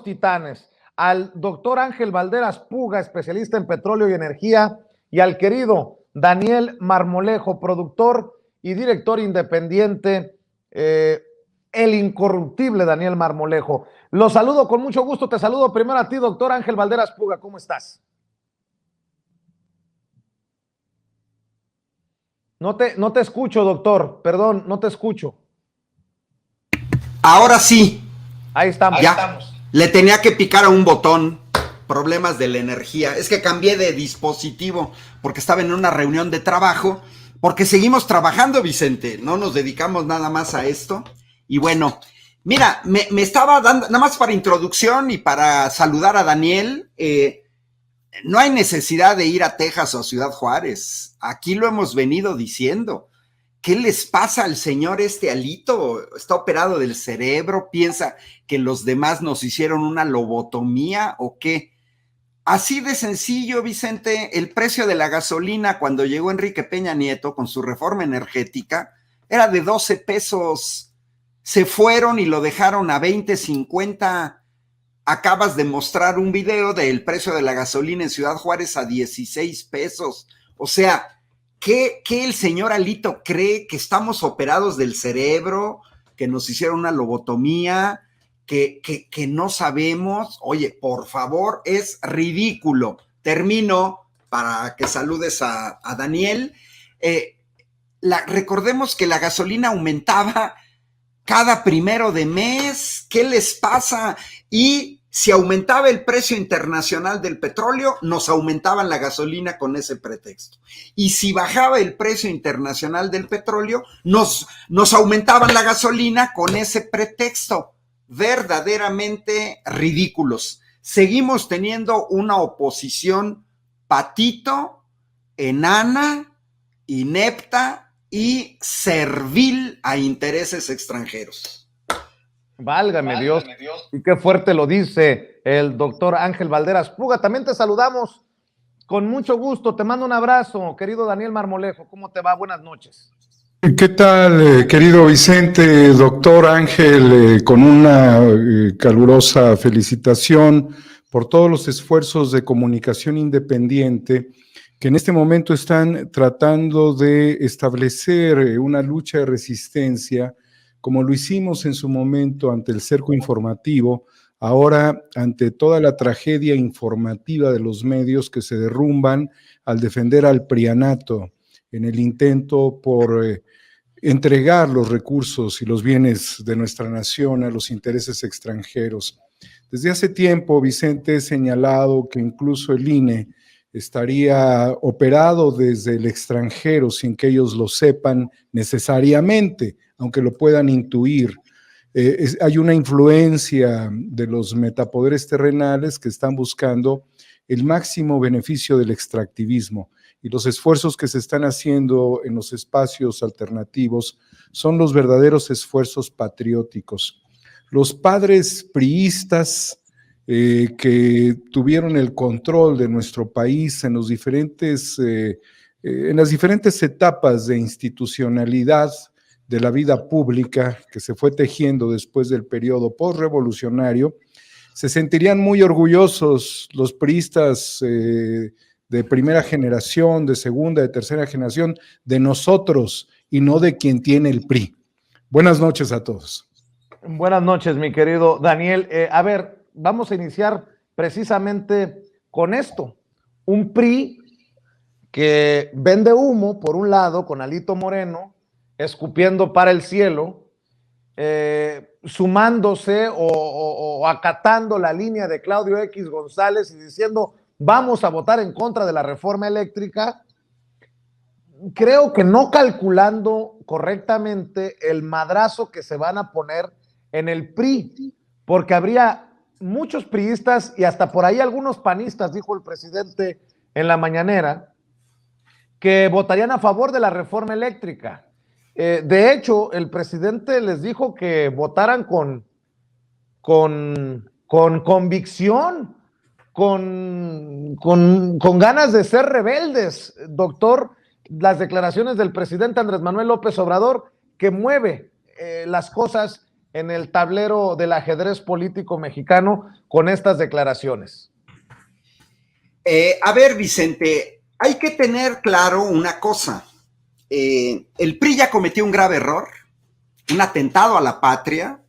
titanes, al doctor Ángel Valderas Puga, especialista en petróleo y energía, y al querido Daniel Marmolejo, productor y director independiente, el incorruptible Daniel Marmolejo. Los saludo con mucho gusto, te saludo primero a ti, doctor Ángel Valderas Puga, ¿cómo estás? No te escucho, doctor, perdón, no te escucho. Ahora sí. Ahí estamos. Le tenía que picar a un botón. Problemas de la energía. Es que cambié de dispositivo porque estaba en una reunión de trabajo. Porque seguimos trabajando, Vicente. No nos dedicamos nada más a esto. Y bueno, mira, me estaba dando, nada más para introducción y para saludar a Daniel. No hay necesidad de ir a Texas o a Ciudad Juárez. Aquí lo hemos venido diciendo. ¿Qué les pasa al señor Alito? ¿Está operado del cerebro? ¿Piensa que los demás nos hicieron una lobotomía o qué? Así de sencillo, Vicente, el precio de la gasolina cuando llegó Enrique Peña Nieto con su reforma energética era de 12 pesos. Se fueron y lo dejaron a 20, 50. Acabas de mostrar un video del precio de la gasolina en Ciudad Juárez a 16 pesos. O sea, ¿qué el señor Alito cree? ¿Que estamos operados del cerebro? ¿Que nos hicieron una lobotomía? ¿Que no sabemos? Oye, por favor, es ridículo. Termino para que saludes a Daniel. Recordemos que la gasolina aumentaba cada primero de mes. ¿Qué les pasa? Y si aumentaba el precio internacional del petróleo, nos aumentaban la gasolina con ese pretexto. Y si bajaba el precio internacional del petróleo, nos aumentaban la gasolina con ese pretexto. Verdaderamente ridículos. Seguimos teniendo una oposición patito, enana, inepta y servil a intereses extranjeros. Válgame Dios. Y qué fuerte lo dice el doctor Ángel Valderas Puga. También te saludamos con mucho gusto. Te mando un abrazo, querido Daniel Marmolejo. ¿Cómo te va? Buenas noches. ¿Qué tal, querido Vicente, doctor Ángel? Con una calurosa felicitación por todos los esfuerzos de comunicación independiente que en este momento están tratando de establecer una lucha de resistencia, como lo hicimos en su momento ante el cerco informativo, ahora ante toda la tragedia informativa de los medios que se derrumban al defender al prianato en el intento por entregar los recursos y los bienes de nuestra nación a los intereses extranjeros. Desde hace tiempo, Vicente, he señalado que incluso el INE estaría operado desde el extranjero sin que ellos lo sepan necesariamente, aunque lo puedan intuir. Hay una influencia de los metapoderes terrenales que están buscando el máximo beneficio del extractivismo, y los esfuerzos que se están haciendo en los espacios alternativos son los verdaderos esfuerzos patrióticos. Los padres priistas que tuvieron el control de nuestro país en las diferentes etapas de institucionalidad de la vida pública que se fue tejiendo después del periodo postrevolucionario, se sentirían muy orgullosos los priistas de primera generación, de segunda, de tercera generación, de nosotros y no de quien tiene el PRI. Buenas noches a todos. Buenas noches, mi querido Daniel. A ver, vamos a iniciar precisamente con esto. Un PRI que vende humo, por un lado, con Alito Moreno, escupiendo para el cielo, sumándose o acatando la línea de Claudio X González y diciendo vamos a votar en contra de la reforma eléctrica, creo que no calculando correctamente el madrazo que se van a poner en el PRI, porque habría muchos priistas y hasta por ahí algunos panistas, dijo el presidente en la mañanera, que votarían a favor de la reforma eléctrica. De hecho, el presidente les dijo que votaran con convicción, con ganas de ser rebeldes, doctor, las declaraciones del presidente Andrés Manuel López Obrador, que mueve las cosas en el tablero del ajedrez político mexicano con estas declaraciones? A ver, Vicente, hay que tener claro una cosa. El PRI ya cometió un grave error, un atentado a la patria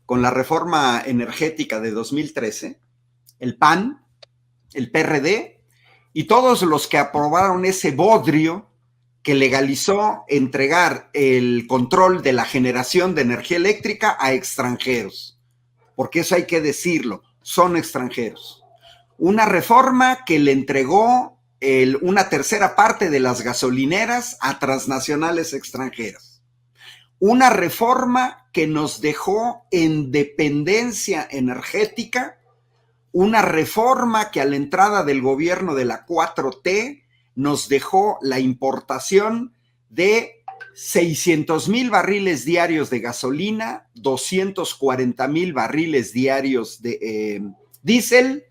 con la reforma energética de 2013, el PAN, el PRD y todos los que aprobaron ese bodrio que legalizó entregar el control de la generación de energía eléctrica a extranjeros, porque eso hay que decirlo, son extranjeros. Una reforma que le entregó una tercera parte de las gasolineras a transnacionales extranjeras. Una reforma que nos dejó en dependencia energética, una reforma que a la entrada del gobierno de la 4T nos dejó la importación de 600,000 barriles diarios de gasolina, 240,000 barriles diarios de diésel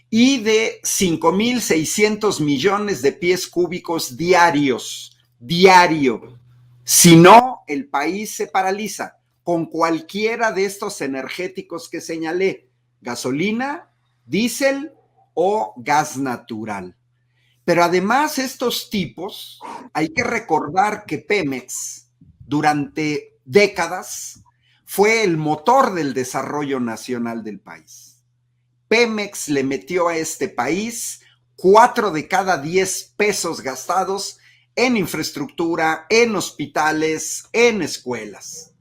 y de 5,600 millones de pies cúbicos diarios, diario. Si no, el país se paraliza con cualquiera de estos energéticos que señalé, gasolina, diésel o gas natural. Pero además estos tipos, hay que recordar que Pemex durante décadas fue el motor del desarrollo nacional del país. Pemex le metió a este país 4 de cada 10 pesos gastados en infraestructura, en hospitales, en escuelas.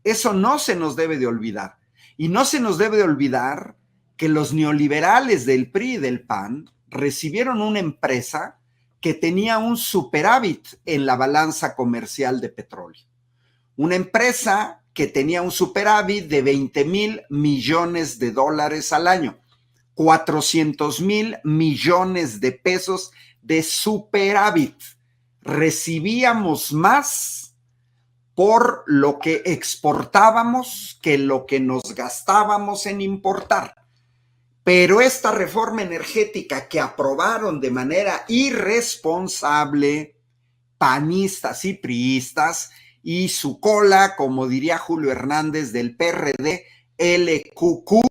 Eso no se nos debe de olvidar. Y no se nos debe de olvidar que los neoliberales del PRI y del PAN recibieron una empresa que tenía un superávit en la balanza comercial de petróleo. Una empresa que tenía un superávit de 20,000 millones de dólares al año, 400,000 millones de pesos de superávit. Recibíamos más por lo que exportábamos que lo que nos gastábamos en importar. Pero esta reforma energética que aprobaron de manera irresponsable panistas y priistas y su cola, como diría Julio Hernández del PRD, LQQ,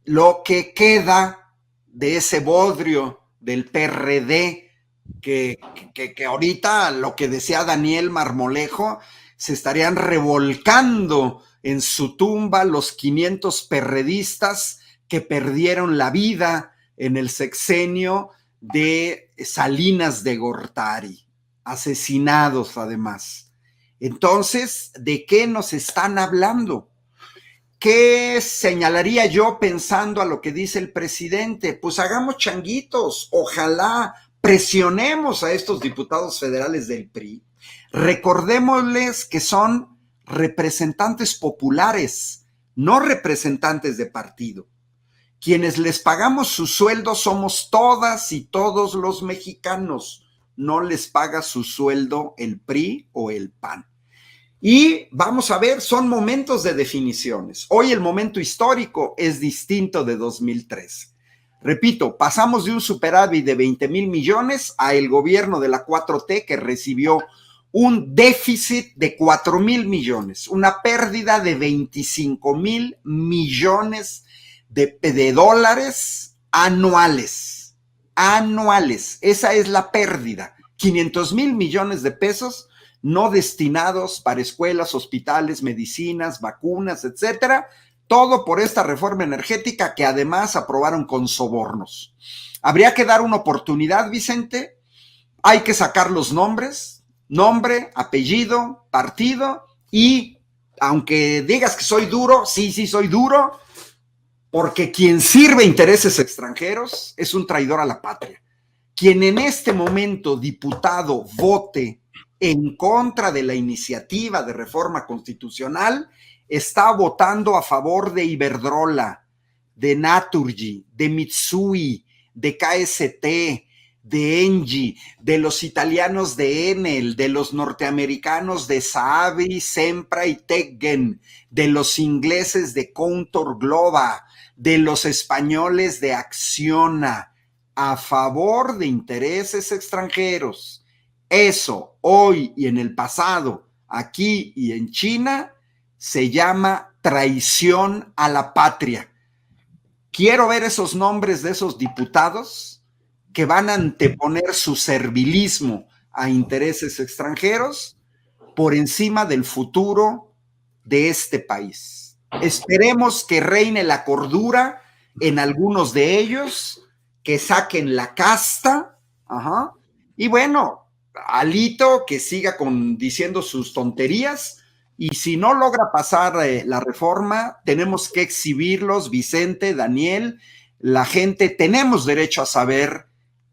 lo que queda de ese bodrio del PRD, que ahorita lo que decía Daniel Marmolejo, se estarían revolcando en su tumba los 500 perredistas que perdieron la vida en el sexenio de Salinas de Gortari, asesinados además. Entonces, ¿de qué nos están hablando? ¿Qué señalaría yo pensando a lo que dice el presidente? Pues hagamos changuitos, ojalá presionemos a estos diputados federales del PRI, recordémosles que son representantes populares, no representantes de partido. Quienes les pagamos su sueldo somos todas y todos los mexicanos, no les paga su sueldo el PRI o el PAN. Y vamos a ver, son momentos de definiciones. Hoy el momento histórico es distinto de 2013. Repito, pasamos de un superávit de 20,000 millones a el gobierno de la 4T que recibió un déficit de 4,000 millones, una pérdida de 25,000 millones de dólares anuales. Anuales, esa es la pérdida. 500,000 millones de pesos no destinados para escuelas, hospitales, medicinas, vacunas, etcétera, todo por esta reforma energética que además aprobaron con sobornos. Habría que dar una oportunidad, Vicente, hay que sacar los nombres, nombre, apellido, partido, y aunque digas que soy duro, sí soy duro, porque quien sirve intereses extranjeros es un traidor a la patria. Quien en este momento, diputado, vote en contra de la iniciativa de reforma constitucional, está votando a favor de Iberdrola, de Naturgy, de Mitsui, de KST, de Engie, de los italianos de Enel, de los norteamericanos de Saabri, Sempra y Teggen, de los ingleses de Contour Global, de los españoles de Acciona, a favor de intereses extranjeros. Eso, hoy y en el pasado, aquí y en China, se llama traición a la patria. Quiero ver esos nombres de esos diputados que van a anteponer su servilismo a intereses extranjeros por encima del futuro de este país. Esperemos que reine la cordura en algunos de ellos, que saquen la casta, y bueno, Alito que siga diciendo sus tonterías, y si no logra pasar la reforma, tenemos que exhibirlos, Vicente, Daniel, la gente, tenemos derecho a saber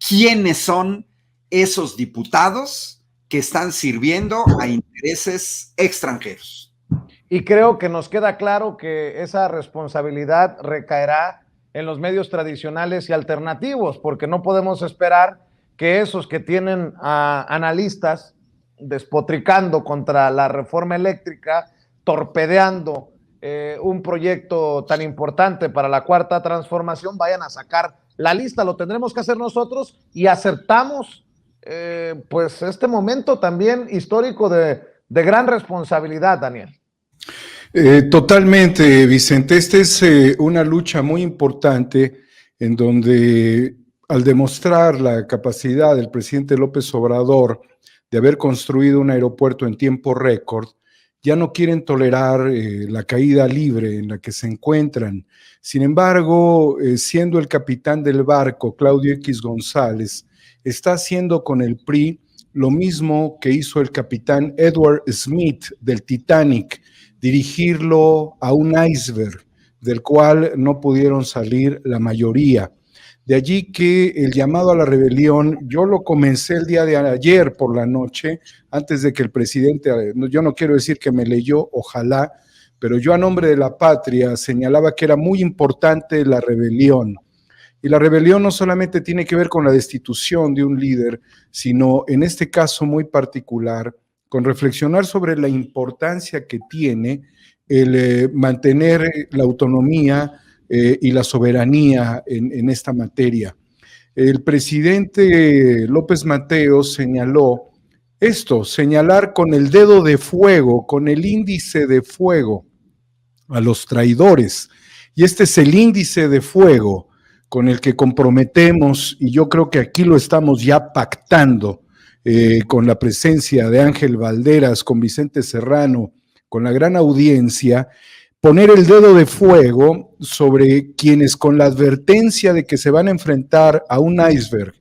quiénes son esos diputados que están sirviendo a intereses extranjeros. Y creo que nos queda claro que esa responsabilidad recaerá en los medios tradicionales y alternativos, porque no podemos esperar que esos que tienen a analistas despotricando contra la reforma eléctrica, torpedeando un proyecto tan importante para la cuarta transformación, vayan a sacar la lista. Lo tendremos que hacer nosotros y aceptamos pues este momento también histórico de gran responsabilidad, Daniel. Totalmente, Vicente. Esta es una lucha muy importante en donde, al demostrar la capacidad del presidente López Obrador de haber construido un aeropuerto en tiempo récord, ya no quieren tolerar la caída libre en la que se encuentran. Sin embargo, siendo el capitán del barco, Claudio X González, está haciendo con el PRI lo mismo que hizo el capitán Edward Smith del Titanic, dirigirlo a un iceberg del cual no pudieron salir la mayoría. De allí que el llamado a la rebelión, yo lo comencé el día de ayer por la noche, antes de que el presidente, yo no quiero decir que me leyó, ojalá, pero yo a nombre de la patria señalaba que era muy importante la rebelión. Y la rebelión no solamente tiene que ver con la destitución de un líder, sino en este caso muy particular, con reflexionar sobre la importancia que tiene el mantener la autonomía y la soberanía en esta materia. El presidente López Mateos señaló esto, señalar con el dedo de fuego, con el índice de fuego a los traidores. Y este es el índice de fuego con el que comprometemos, y yo creo que aquí lo estamos ya pactando, con la presencia de Ángel Valderas, con Vicente Serrano, con la gran audiencia, poner el dedo de fuego sobre quienes, con la advertencia de que se van a enfrentar a un iceberg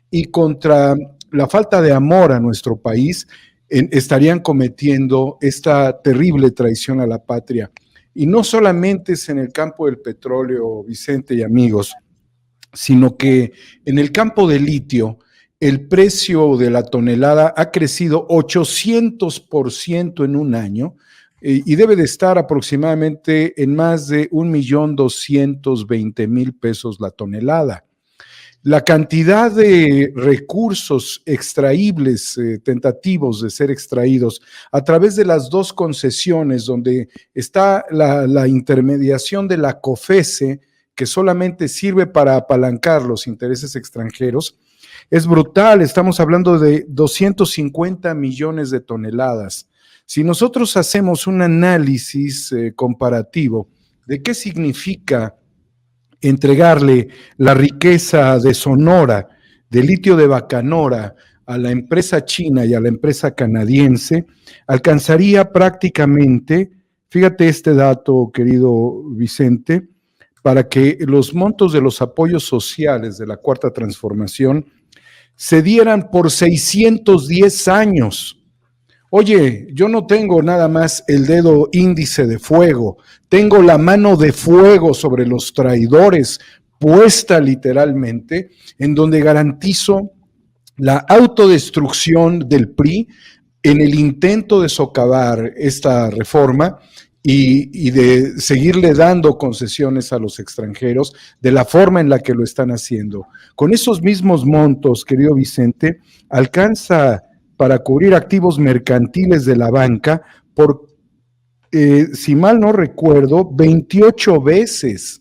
y contra la falta de amor a nuestro país, estarían cometiendo esta terrible traición a la patria. Y no solamente es en el campo del petróleo, Vicente y amigos, sino que en el campo del litio, el precio de la tonelada ha crecido 800% en un año y debe de estar aproximadamente en más de 1.220.000 pesos la tonelada. La cantidad de recursos extraíbles, tentativos de ser extraídos a través de las dos concesiones, donde está la intermediación de la COFECE, que solamente sirve para apalancar los intereses extranjeros, es brutal. Estamos hablando de 250 millones de toneladas. Si nosotros hacemos un análisis comparativo de qué significa entregarle la riqueza de Sonora, de litio de Bacanora, a la empresa china y a la empresa canadiense, alcanzaría prácticamente, fíjate este dato, querido Vicente, para que los montos de los apoyos sociales de la Cuarta Transformación se dieran por 610 años. Oye, yo no tengo nada más el dedo índice de fuego, tengo la mano de fuego sobre los traidores, puesta literalmente, en donde garantizo la autodestrucción del PRI en el intento de socavar esta reforma y de seguirle dando concesiones a los extranjeros de la forma en la que lo están haciendo. Con esos mismos montos, querido Vicente, alcanza para cubrir activos mercantiles de la banca por, si mal no recuerdo, 28 veces.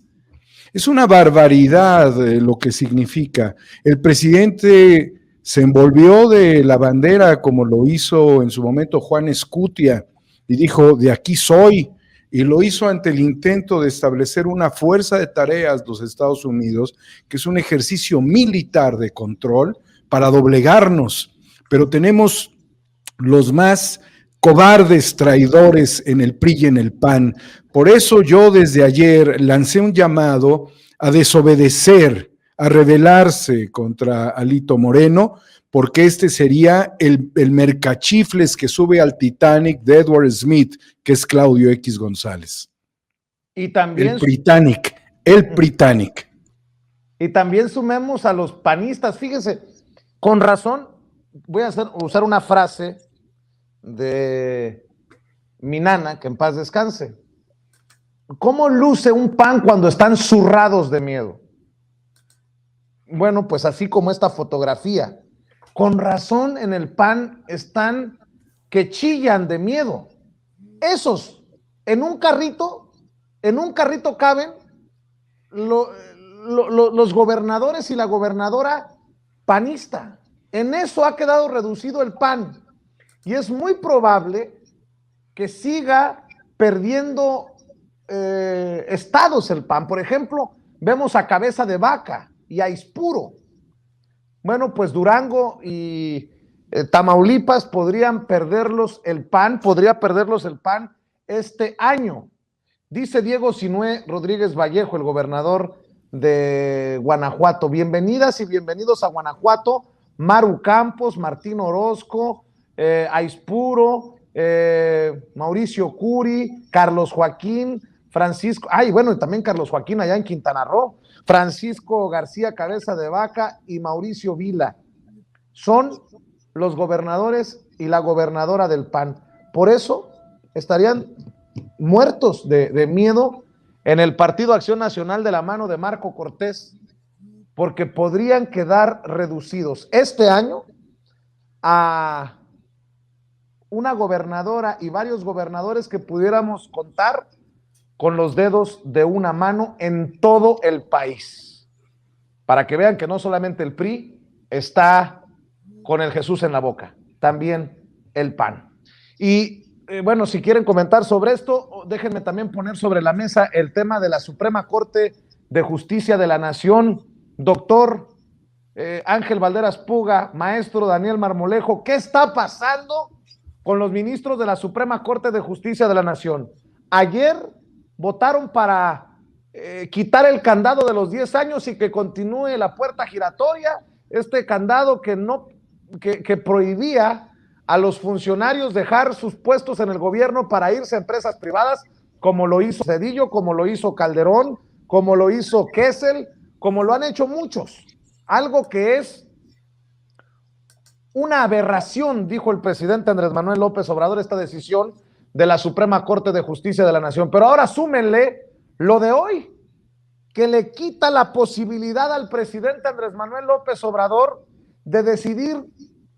Es una barbaridad lo que significa. El presidente se envolvió de la bandera como lo hizo en su momento Juan Escutia y dijo, de aquí soy, y lo hizo ante el intento de establecer una fuerza de tareas los Estados Unidos, que es un ejercicio militar de control para doblegarnos, pero tenemos los más cobardes traidores en el PRI y en el PAN. Por eso yo desde ayer lancé un llamado a desobedecer, a rebelarse contra Alito Moreno, porque este sería el mercachifles que sube al Titanic de Edward Smith, que es Claudio X González. Y también el Britannic. Y también sumemos a los panistas, fíjense, con razón, voy a usar una frase de mi nana, que en paz descanse. ¿Cómo luce un PAN cuando están zurrados de miedo? Bueno, pues así como esta fotografía. Con razón en el PAN están que chillan de miedo. Esos, en un carrito caben los gobernadores y la gobernadora panista. En eso ha quedado reducido el PAN. Y es muy probable que siga perdiendo estados el PAN. Por ejemplo, vemos a Cabeza de Vaca y a Ispuro. Bueno, pues Durango y Tamaulipas podría perderlos el PAN este año. Dice Diego Sinué Rodríguez Vallejo, el gobernador de Guanajuato. Bienvenidas y bienvenidos a Guanajuato. Maru Campos, Martín Orozco, Aispuro, Mauricio Curi, Carlos Joaquín, Francisco, y también Carlos Joaquín allá en Quintana Roo, Francisco García Cabeza de Vaca y Mauricio Vila. Son los gobernadores y la gobernadora del PAN. Por eso estarían muertos de miedo en el Partido Acción Nacional de la mano de Marco Cortés, porque podrían quedar reducidos este año a una gobernadora y varios gobernadores que pudiéramos contar con los dedos de una mano en todo el país, para que vean que no solamente el PRI está con el Jesús en la boca, también el PAN. Y bueno, si quieren comentar sobre esto, déjenme también poner sobre la mesa el tema de la Suprema Corte de Justicia de la Nación. Doctor Ángel Valderas Puga, maestro Daniel Marmolejo, ¿qué está pasando con los ministros de la Suprema Corte de Justicia de la Nación? Ayer votaron para quitar el candado de los 10 años y que continúe la puerta giratoria, este candado que prohibía a los funcionarios dejar sus puestos en el gobierno para irse a empresas privadas, como lo hizo Cedillo, como lo hizo Calderón, como lo hizo Kessel, como lo han hecho muchos. Algo que es una aberración, dijo el presidente Andrés Manuel López Obrador, esta decisión de la Suprema Corte de Justicia de la Nación. Pero ahora súmenle lo de hoy, que le quita la posibilidad al presidente Andrés Manuel López Obrador de decidir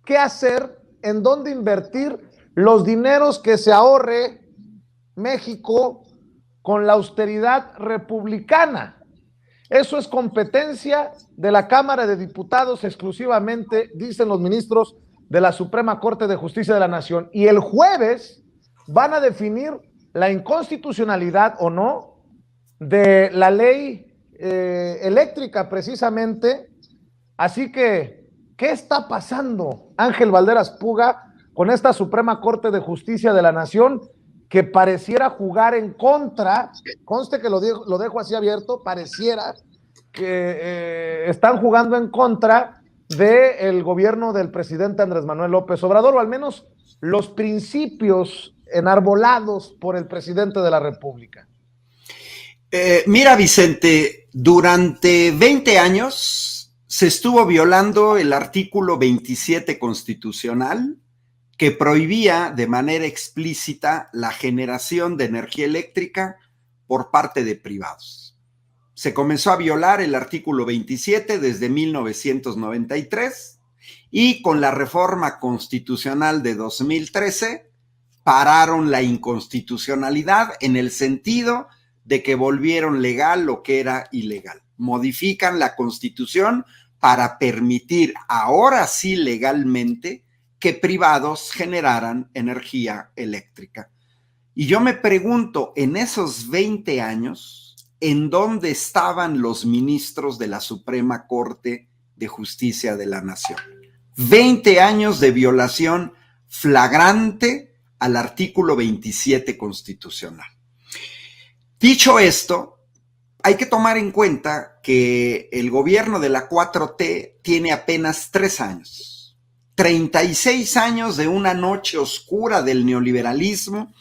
qué hacer, en dónde invertir los dineros que se ahorre México con la austeridad republicana. Eso es competencia de la Cámara de Diputados exclusivamente, dicen los ministros de la Suprema Corte de Justicia de la Nación. Y el jueves van a definir la inconstitucionalidad o no de la ley eléctrica precisamente. Así que, ¿qué está pasando, Ángel Valderas Puga, con esta Suprema Corte de Justicia de la Nación que pareciera jugar en contra? Conste que lo dejo así abierto, pareciera que están jugando en contra del gobierno del presidente Andrés Manuel López Obrador, o al menos los principios enarbolados por el presidente de la República. Mira, Vicente, durante 20 años se estuvo violando el artículo 27 constitucional, que prohibía de manera explícita la generación de energía eléctrica por parte de privados. Se comenzó a violar el artículo 27 desde 1993 y con la reforma constitucional de 2013 pararon la inconstitucionalidad en el sentido de que volvieron legal lo que era ilegal. Modifican la Constitución para permitir ahora sí legalmente que privados generaran energía eléctrica. Y yo me pregunto, en esos 20 años, ¿en dónde estaban los ministros de la Suprema Corte de Justicia de la Nación? 20 años de violación flagrante al artículo 27 constitucional. Dicho esto, hay que tomar en cuenta que el gobierno de la 4T tiene apenas 3 años. 36 años de una noche oscura del neoliberalismo,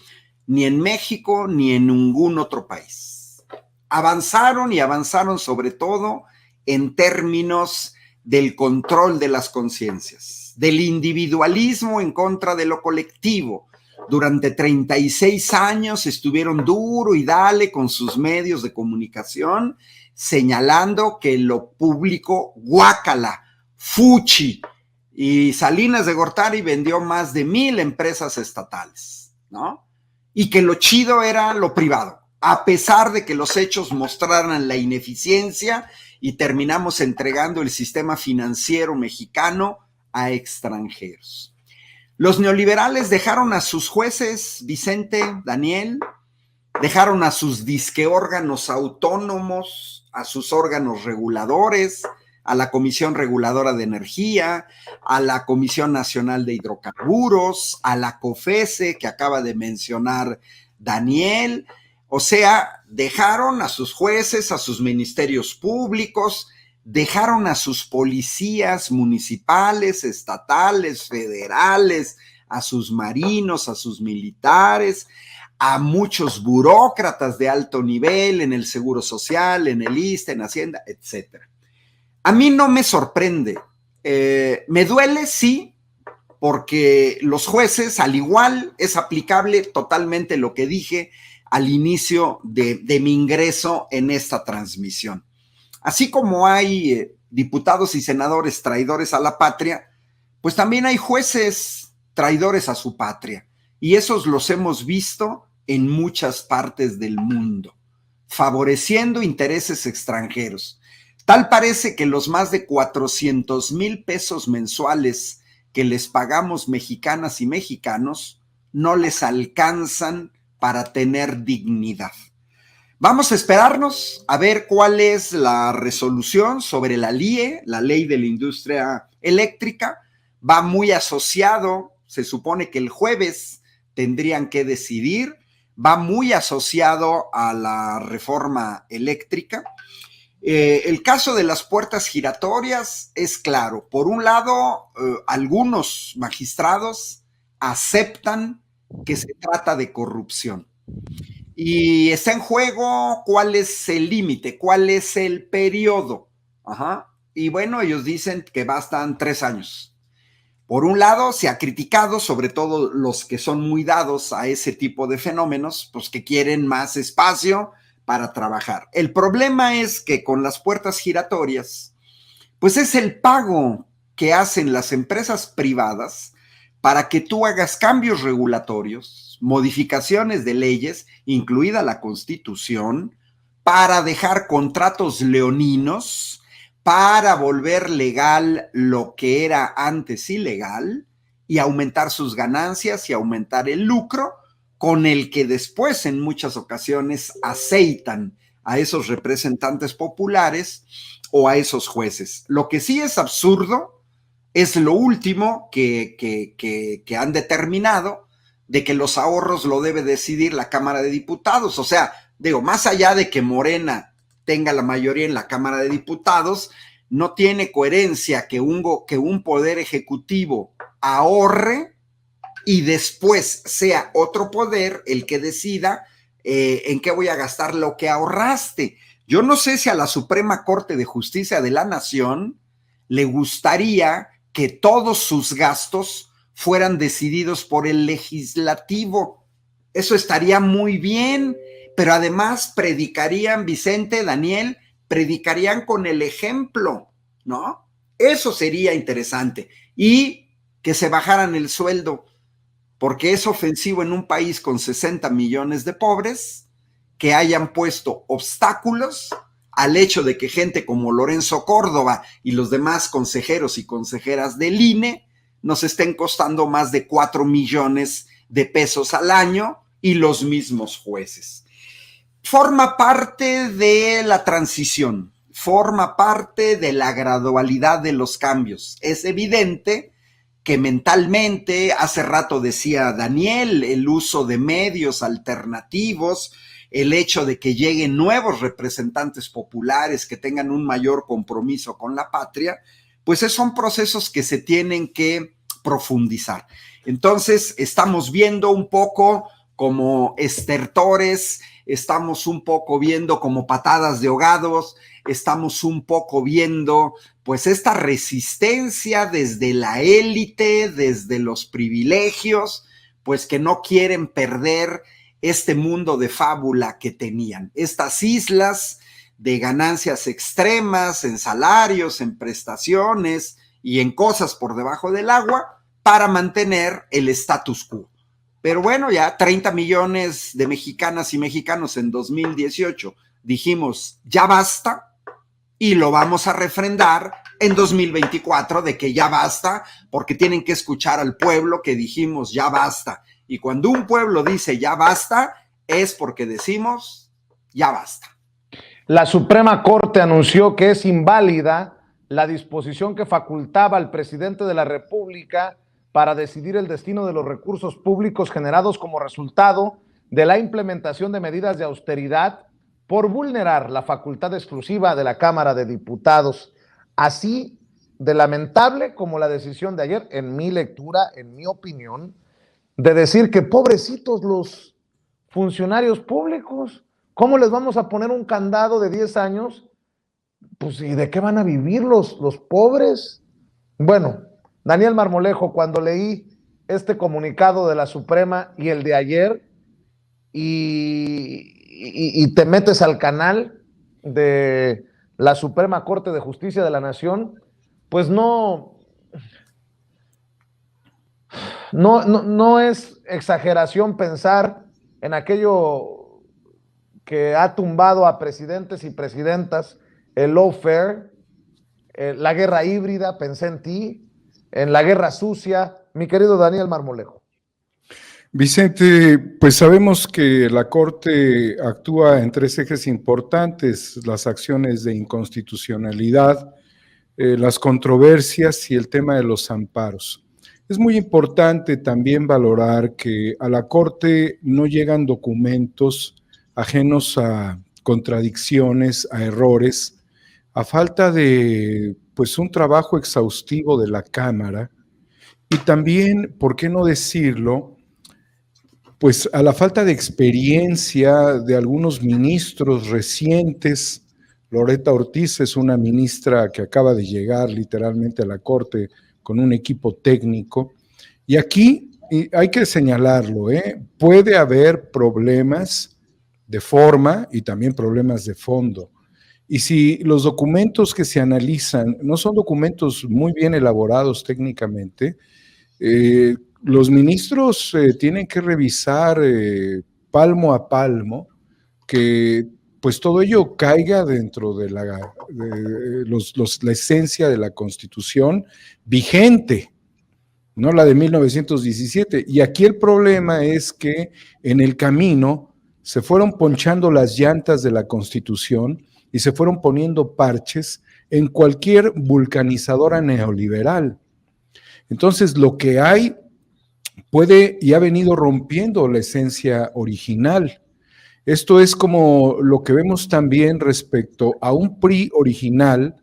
ni en México ni en ningún otro país. Avanzaron y avanzaron sobre todo en términos del control de las conciencias, del individualismo en contra de lo colectivo. Durante 36 años estuvieron duro y dale con sus medios de comunicación, señalando que lo público, guácala, fuchi, y Salinas de Gortari vendió más de 1,000 empresas estatales, ¿no? Y que lo chido era lo privado, a pesar de que los hechos mostraran la ineficiencia y terminamos entregando el sistema financiero mexicano a extranjeros. Los neoliberales dejaron a sus jueces, Vicente, Daniel, dejaron a sus disque órganos autónomos, a sus órganos reguladores, a la Comisión Reguladora de Energía, a la Comisión Nacional de Hidrocarburos, a la COFESE que acaba de mencionar Daniel. O sea, dejaron a sus jueces, a sus ministerios públicos, dejaron a sus policías municipales, estatales, federales, a sus marinos, a sus militares, a muchos burócratas de alto nivel en el Seguro Social, en el ISSSTE, en Hacienda, etcétera. A mí no me sorprende. Me duele, sí, porque los jueces, al igual, es aplicable totalmente lo que dije al inicio de mi ingreso en esta transmisión. Así como hay diputados y senadores traidores a la patria, pues también hay jueces traidores a su patria. Y esos los hemos visto en muchas partes del mundo, favoreciendo intereses extranjeros. Tal parece que los más de 400,000 pesos mensuales que les pagamos mexicanas y mexicanos no les alcanzan para tener dignidad. Vamos a esperarnos a ver cuál es la resolución sobre la LIE, la Ley de la Industria Eléctrica. Va muy asociado, se supone que el jueves tendrían que decidir, va muy asociado a la reforma eléctrica. El caso de las puertas giratorias es claro. Por un lado, algunos magistrados aceptan que se trata de corrupción. Y está en juego cuál es el límite, cuál es el periodo. Y bueno, ellos dicen que bastan 3 años. Por un lado, se ha criticado, sobre todo los que son muy dados a ese tipo de fenómenos, pues que quieren más espacio para trabajar. El problema es que con las puertas giratorias, pues es el pago que hacen las empresas privadas para que tú hagas cambios regulatorios, modificaciones de leyes, incluida la Constitución, para dejar contratos leoninos, para volver legal lo que era antes ilegal y aumentar sus ganancias y aumentar el lucro, con el que después en muchas ocasiones aceitan a esos representantes populares o a esos jueces. Lo que sí es absurdo es lo último que han determinado, de que los ahorros lo debe decidir la Cámara de Diputados. O sea, digo, más allá de que Morena tenga la mayoría en la Cámara de Diputados, no tiene coherencia que un poder ejecutivo ahorre y después sea otro poder el que decida en qué voy a gastar lo que ahorraste. Yo no sé si a la Suprema Corte de Justicia de la Nación le gustaría que todos sus gastos fueran decididos por el legislativo. Eso estaría muy bien, pero además predicarían, Vicente, Daniel, predicarían con el ejemplo, ¿no? Eso sería interesante. Y que se bajaran el sueldo, porque es ofensivo en un país con 60 millones de pobres que hayan puesto obstáculos al hecho de que gente como Lorenzo Córdoba y los demás consejeros y consejeras del INE nos estén costando más de 4 millones de pesos al año y los mismos jueces. Forma parte de la transición, forma parte de la gradualidad de los cambios. Es evidente que mentalmente, hace rato decía Daniel, el uso de medios alternativos, el hecho de que lleguen nuevos representantes populares que tengan un mayor compromiso con la patria, pues son procesos que se tienen que profundizar. Entonces, estamos viendo un poco como estertores, estamos un poco viendo como patadas de ahogados, estamos un poco viendo pues esta resistencia desde la élite, desde los privilegios, pues que no quieren perder este mundo de fábula que tenían, estas islas de ganancias extremas en salarios, en prestaciones y en cosas por debajo del agua para mantener el status quo. Pero bueno, ya 30 millones de mexicanas y mexicanos en 2018 dijimos ya basta, y lo vamos a refrendar en 2024 de que ya basta, porque tienen que escuchar al pueblo que dijimos ya basta. Y cuando un pueblo dice ya basta, es porque decimos ya basta. La Suprema Corte anunció que es inválida la disposición que facultaba al presidente de la República para decidir el destino de los recursos públicos generados como resultado de la implementación de medidas de austeridad por vulnerar la facultad exclusiva de la Cámara de Diputados. Así de lamentable como la decisión de ayer, en mi lectura, en mi opinión, de decir que pobrecitos los funcionarios públicos, ¿cómo les vamos a poner un candado de 10 años? Pues, ¿y de qué van a vivir los pobres? Bueno, Daniel Marmolejo, cuando leí este comunicado de la Suprema y el de ayer, y te metes al canal de la Suprema Corte de Justicia de la Nación, pues no es exageración pensar en aquello que ha tumbado a presidentes y presidentas, el lawfare, la guerra híbrida, pensé en ti, en la guerra sucia, mi querido Daniel Marmolejo. Vicente, pues sabemos que la Corte actúa en 3 ejes importantes: las acciones de inconstitucionalidad, las controversias y el tema de los amparos. Es muy importante también valorar que a la Corte no llegan documentos ajenos a contradicciones, a errores, a falta de pues un trabajo exhaustivo de la Cámara y también, ¿por qué no decirlo?, pues a la falta de experiencia de algunos ministros recientes. Loretta Ortiz es una ministra que acaba de llegar literalmente a la Corte con un equipo técnico, y aquí hay que señalarlo, puede haber problemas de forma y también problemas de fondo. Y si los documentos que se analizan no son documentos muy bien elaborados técnicamente, los ministros tienen que revisar palmo a palmo que pues todo ello caiga dentro de la esencia de la Constitución vigente, no la de 1917. Y aquí el problema es que en el camino se fueron ponchando las llantas de la Constitución y se fueron poniendo parches en cualquier vulcanizadora neoliberal. Entonces, lo que hay puede y ha venido rompiendo la esencia original. Esto es como lo que vemos también respecto a un PRI original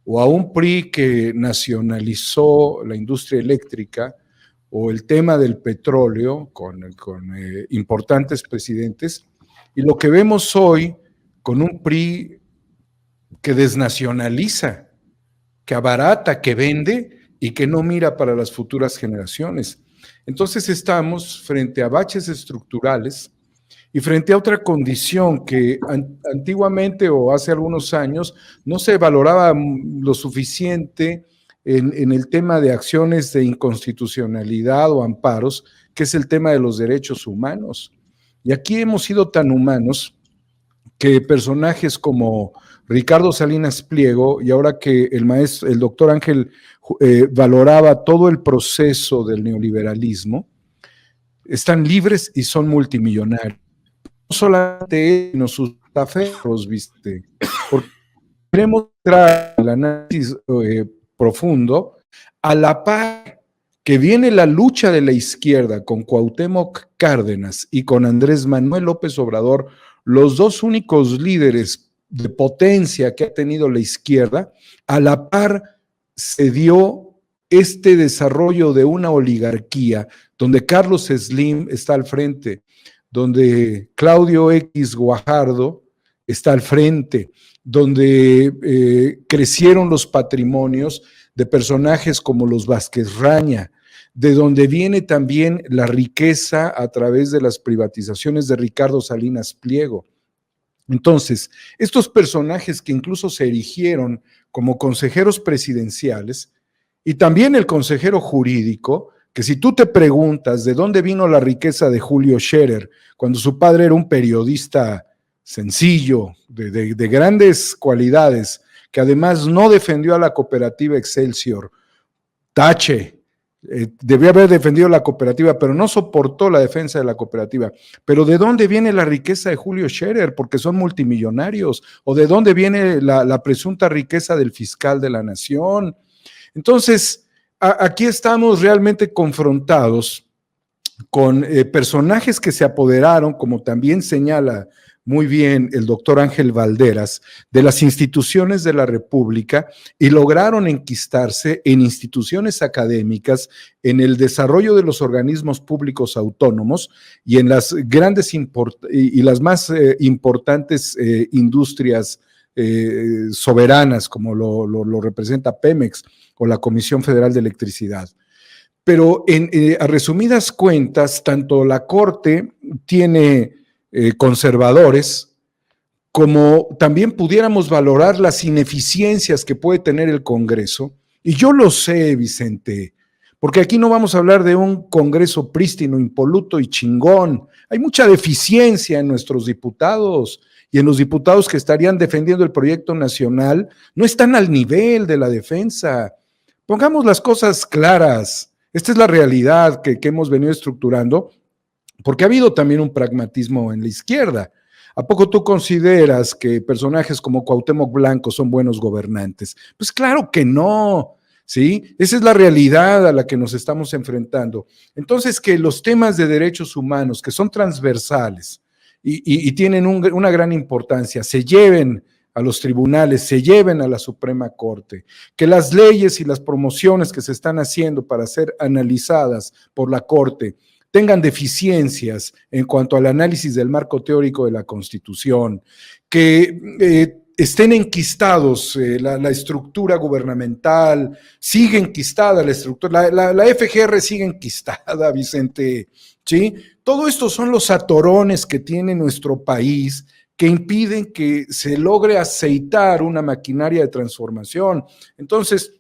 o a un PRI que nacionalizó la industria eléctrica o el tema del petróleo con importantes presidentes, y lo que vemos hoy con un PRI que desnacionaliza, que abarata, que vende y que no mira para las futuras generaciones. Entonces estamos frente a baches estructurales y frente a otra condición que antiguamente o hace algunos años no se valoraba lo suficiente en el tema de acciones de inconstitucionalidad o amparos, que es el tema de los derechos humanos. Y aquí hemos sido tan humanos que personajes como Ricardo Salinas Pliego, y ahora que el doctor Ángel valoraba todo el proceso del neoliberalismo, están libres y son multimillonarios. No solamente sino sus taferros, ¿viste? Porque queremos entrar al análisis profundo, a la par que viene la lucha de la izquierda con Cuauhtémoc Cárdenas y con Andrés Manuel López Obrador, los dos únicos líderes de potencia que ha tenido la izquierda, a la par se dio este desarrollo de una oligarquía donde Carlos Slim está al frente, donde Claudio X Guajardo está al frente, donde crecieron los patrimonios de personajes como los Vázquez Raña, de donde viene también la riqueza a través de las privatizaciones de Ricardo Salinas Pliego. Entonces, estos personajes que incluso se erigieron como consejeros presidenciales y también el consejero jurídico, que si tú te preguntas de dónde vino la riqueza de Julio Scherer, cuando su padre era un periodista sencillo, de grandes cualidades, que además no defendió a la cooperativa Excelsior, tache, debió haber defendido la cooperativa, pero no soportó la defensa de la cooperativa. Pero ¿de dónde viene la riqueza de Julio Scherer? Porque son multimillonarios. ¿O de dónde viene la presunta riqueza del fiscal de la nación? Entonces, aquí estamos realmente confrontados con personajes que se apoderaron, como también señala muy bien el doctor Ángel Valderas, de las instituciones de la República y lograron enquistarse en instituciones académicas, en el desarrollo de los organismos públicos autónomos y en las grandes y las más importantes industrias soberanas, como lo representa Pemex o la Comisión Federal de Electricidad. Pero a resumidas cuentas, tanto la Corte tiene conservadores, como también pudiéramos valorar las ineficiencias que puede tener el Congreso. Y yo lo sé, Vicente, porque aquí no vamos a hablar de un Congreso prístino, impoluto y chingón. Hay mucha deficiencia en nuestros diputados, y en los diputados que estarían defendiendo el proyecto nacional no están al nivel de la defensa. Pongamos las cosas claras. Esta es la realidad que hemos venido estructurando, porque ha habido también un pragmatismo en la izquierda. ¿A poco tú consideras que personajes como Cuauhtémoc Blanco son buenos gobernantes? Pues claro que no, ¿sí? Esa es la realidad a la que nos estamos enfrentando. Entonces, que los temas de derechos humanos, que son transversales y tienen una gran importancia, se lleven a los tribunales, se lleven a la Suprema Corte, que las leyes y las promociones que se están haciendo para ser analizadas por la Corte tengan deficiencias en cuanto al análisis del marco teórico de la Constitución, que estén enquistados la estructura gubernamental, sigue enquistada la estructura, la FGR sigue enquistada, Vicente, ¿sí? Todo esto son los atorones que tiene nuestro país que impiden que se logre aceitar una maquinaria de transformación. Entonces,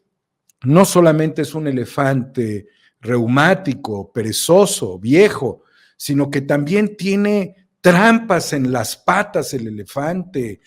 no solamente es un elefante reumático, perezoso, viejo, sino que también tiene trampas en las patas el elefante,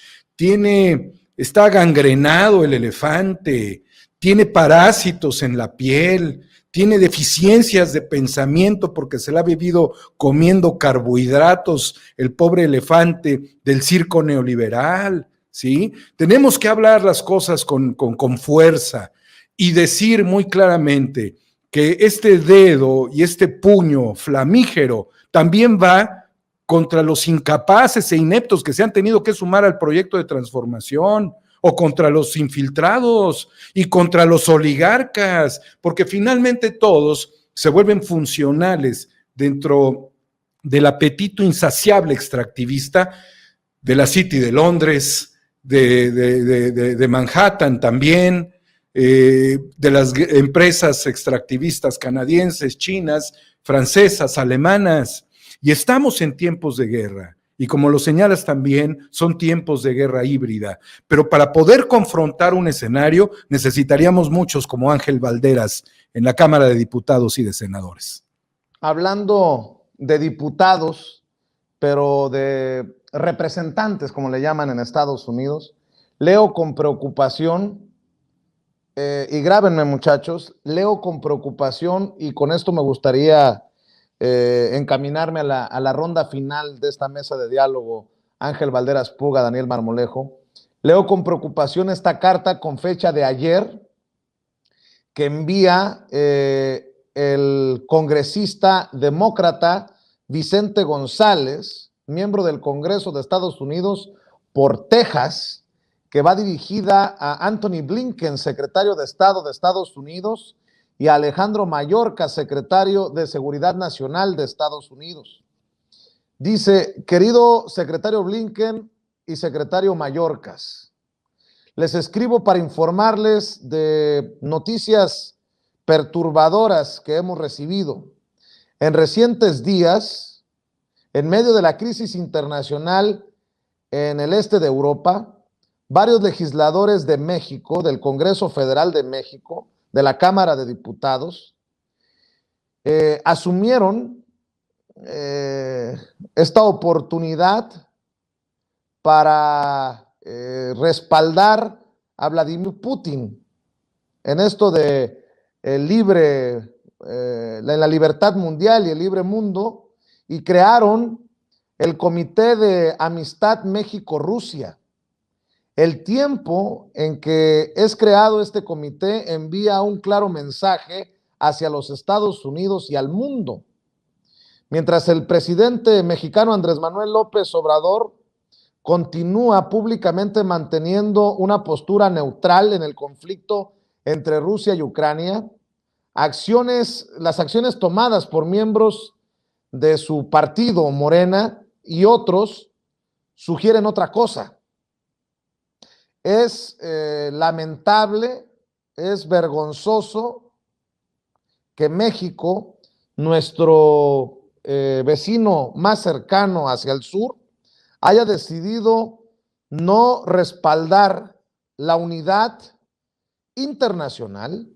está gangrenado el elefante, tiene parásitos en la piel, tiene deficiencias de pensamiento porque se la ha vivido comiendo carbohidratos el pobre elefante del circo neoliberal, ¿sí? Tenemos que hablar las cosas con fuerza y decir muy claramente que este dedo y este puño flamígero también va contra los incapaces e ineptos que se han tenido que sumar al proyecto de transformación, o contra los infiltrados y contra los oligarcas, porque finalmente todos se vuelven funcionales dentro del apetito insaciable extractivista de la City de Londres, de Manhattan también, de las empresas extractivistas canadienses, chinas, francesas, alemanas, y estamos en tiempos de guerra. Y como lo señalas también, son tiempos de guerra híbrida. Pero para poder confrontar un escenario, necesitaríamos muchos como Ángel Valderas en la Cámara de Diputados y de Senadores. Hablando de diputados, pero de representantes, como le llaman en Estados Unidos, leo con preocupación, y grábenme muchachos, leo con preocupación, y con esto me gustaría encaminarme a la ronda final de esta mesa de diálogo, Ángel Valderas Puga, Daniel Marmolejo, leo con preocupación esta carta con fecha de ayer que envía el congresista demócrata Vicente González, miembro del Congreso de Estados Unidos por Texas, que va dirigida a Anthony Blinken, secretario de Estado de Estados Unidos, y a Alejandro Mayorkas, secretario de Seguridad Nacional de Estados Unidos. Dice: querido secretario Blinken y secretario Mayorkas, les escribo para informarles de noticias perturbadoras que hemos recibido. En recientes días, en medio de la crisis internacional en el este de Europa, varios legisladores de México, del Congreso Federal de México, de la Cámara de Diputados, asumieron esta oportunidad para respaldar a Vladimir Putin en esto de la libertad mundial y el libre mundo, y crearon el Comité de Amistad México-Rusia. El tiempo en que es creado este comité envía un claro mensaje hacia los Estados Unidos y al mundo. Mientras el presidente mexicano Andrés Manuel López Obrador continúa públicamente manteniendo una postura neutral en el conflicto entre Rusia y Ucrania, las acciones tomadas por miembros de su partido Morena y otros sugieren otra cosa. Es lamentable, es vergonzoso que México, nuestro vecino más cercano hacia el sur, haya decidido no respaldar la unidad internacional,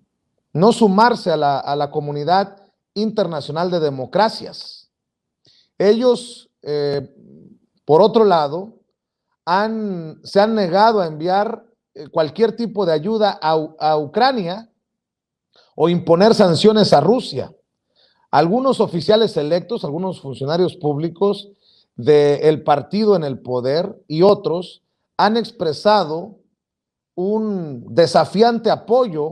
no sumarse a la comunidad internacional de democracias. Ellos, por otro lado, se han negado a enviar cualquier tipo de ayuda a Ucrania o imponer sanciones a Rusia. Algunos oficiales electos, algunos funcionarios públicos del partido en el poder y otros han expresado un desafiante apoyo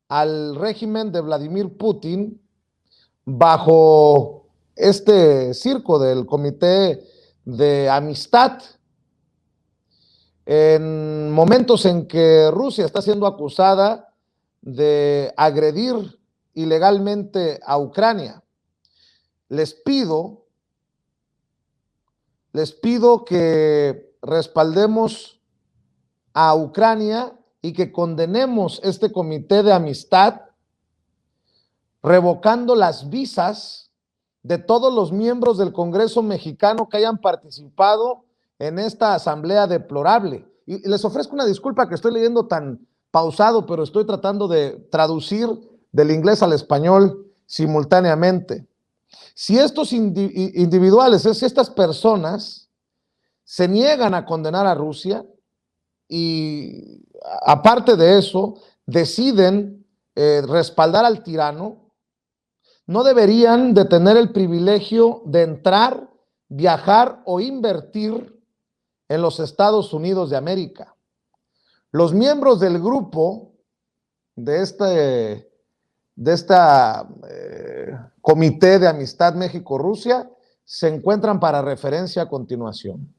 al régimen de Vladimir Putin bajo este circo del Comité de Amistad. En momentos en que Rusia está siendo acusada de agredir ilegalmente a Ucrania, les pido que respaldemos a Ucrania y que condenemos este comité de amistad, revocando las visas de todos los miembros del Congreso mexicano que hayan participado en esta asamblea deplorable. Y les ofrezco una disculpa que estoy leyendo tan pausado, pero estoy tratando de traducir del inglés al español simultáneamente. Si estos individuales, si estas personas se niegan a condenar a Rusia y aparte de eso deciden respaldar al tirano, no deberían de tener el privilegio de entrar, viajar o invertir en los Estados Unidos de América. Los miembros del grupo de esta Comité de Amistad México-Rusia se encuentran para referencia a continuación: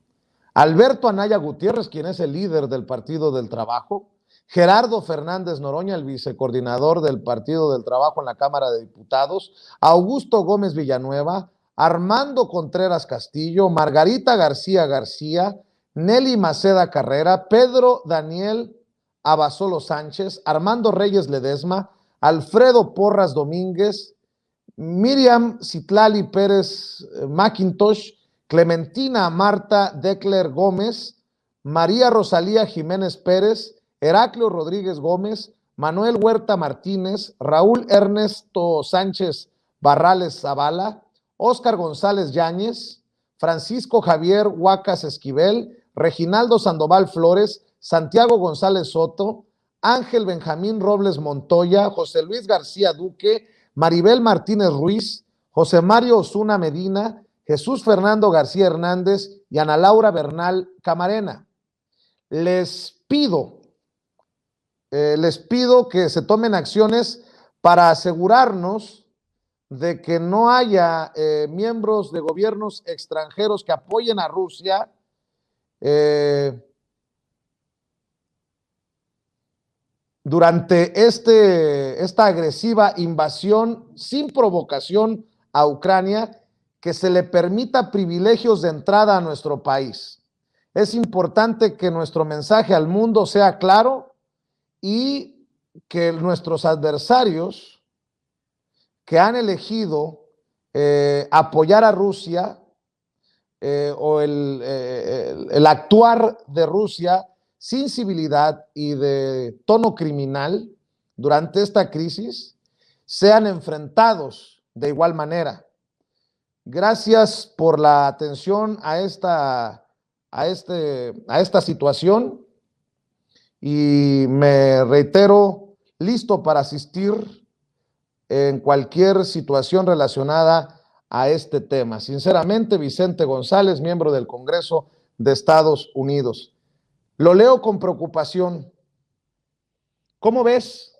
Alberto Anaya Gutiérrez, quien es el líder del Partido del Trabajo; Gerardo Fernández Noroña, el vicecoordinador del Partido del Trabajo en la Cámara de Diputados; Augusto Gómez Villanueva; Armando Contreras Castillo; Margarita García García; Nelly Maceda Carrera; Pedro Daniel Abasolo Sánchez; Armando Reyes Ledesma; Alfredo Porras Domínguez; Miriam Citlali Pérez McIntosh; Clementina Marta Deckler Gómez; María Rosalía Jiménez Pérez; Heraclio Rodríguez Gómez; Manuel Huerta Martínez; Raúl Ernesto Sánchez Barrales Zavala; Óscar González Yáñez; Francisco Javier Huacas Esquivel; Reginaldo Sandoval Flores; Santiago González Soto; Ángel Benjamín Robles Montoya; José Luis García Duque; Maribel Martínez Ruiz; José Mario Osuna Medina, Jesús Fernando García Hernández y Ana Laura Bernal Camarena. Les pido que se tomen acciones para asegurarnos de que no haya miembros de gobiernos extranjeros que apoyen a Rusia durante esta agresiva invasión sin provocación a Ucrania, que se le permita privilegios de entrada a nuestro país. Es importante que nuestro mensaje al mundo sea claro y que nuestros adversarios que han elegido apoyar a Rusia o el actuar de Rusia sin civilidad y de tono criminal durante esta crisis sean enfrentados de igual manera. Gracias por la atención a esta situación y me reitero listo para asistir en cualquier situación relacionada a este tema. Sinceramente, Vicente González, miembro del Congreso de Estados Unidos. Lo leo con preocupación. ¿Cómo ves,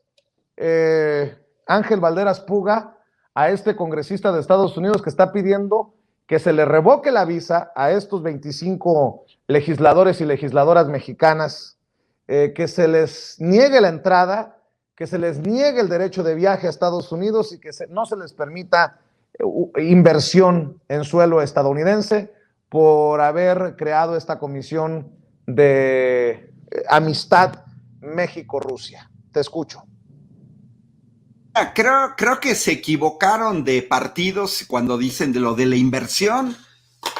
Ángel Valderas Puga, a este congresista de Estados Unidos que está pidiendo que se le revoque la visa a estos 25 legisladores y legisladoras mexicanas, que se les niegue la entrada, que se les niegue el derecho de viaje a Estados Unidos y que no se les permita inversión en suelo estadounidense por haber creado esta comisión de amistad México-Rusia? Te escucho. Creo que se equivocaron de partidos cuando dicen de lo de la inversión,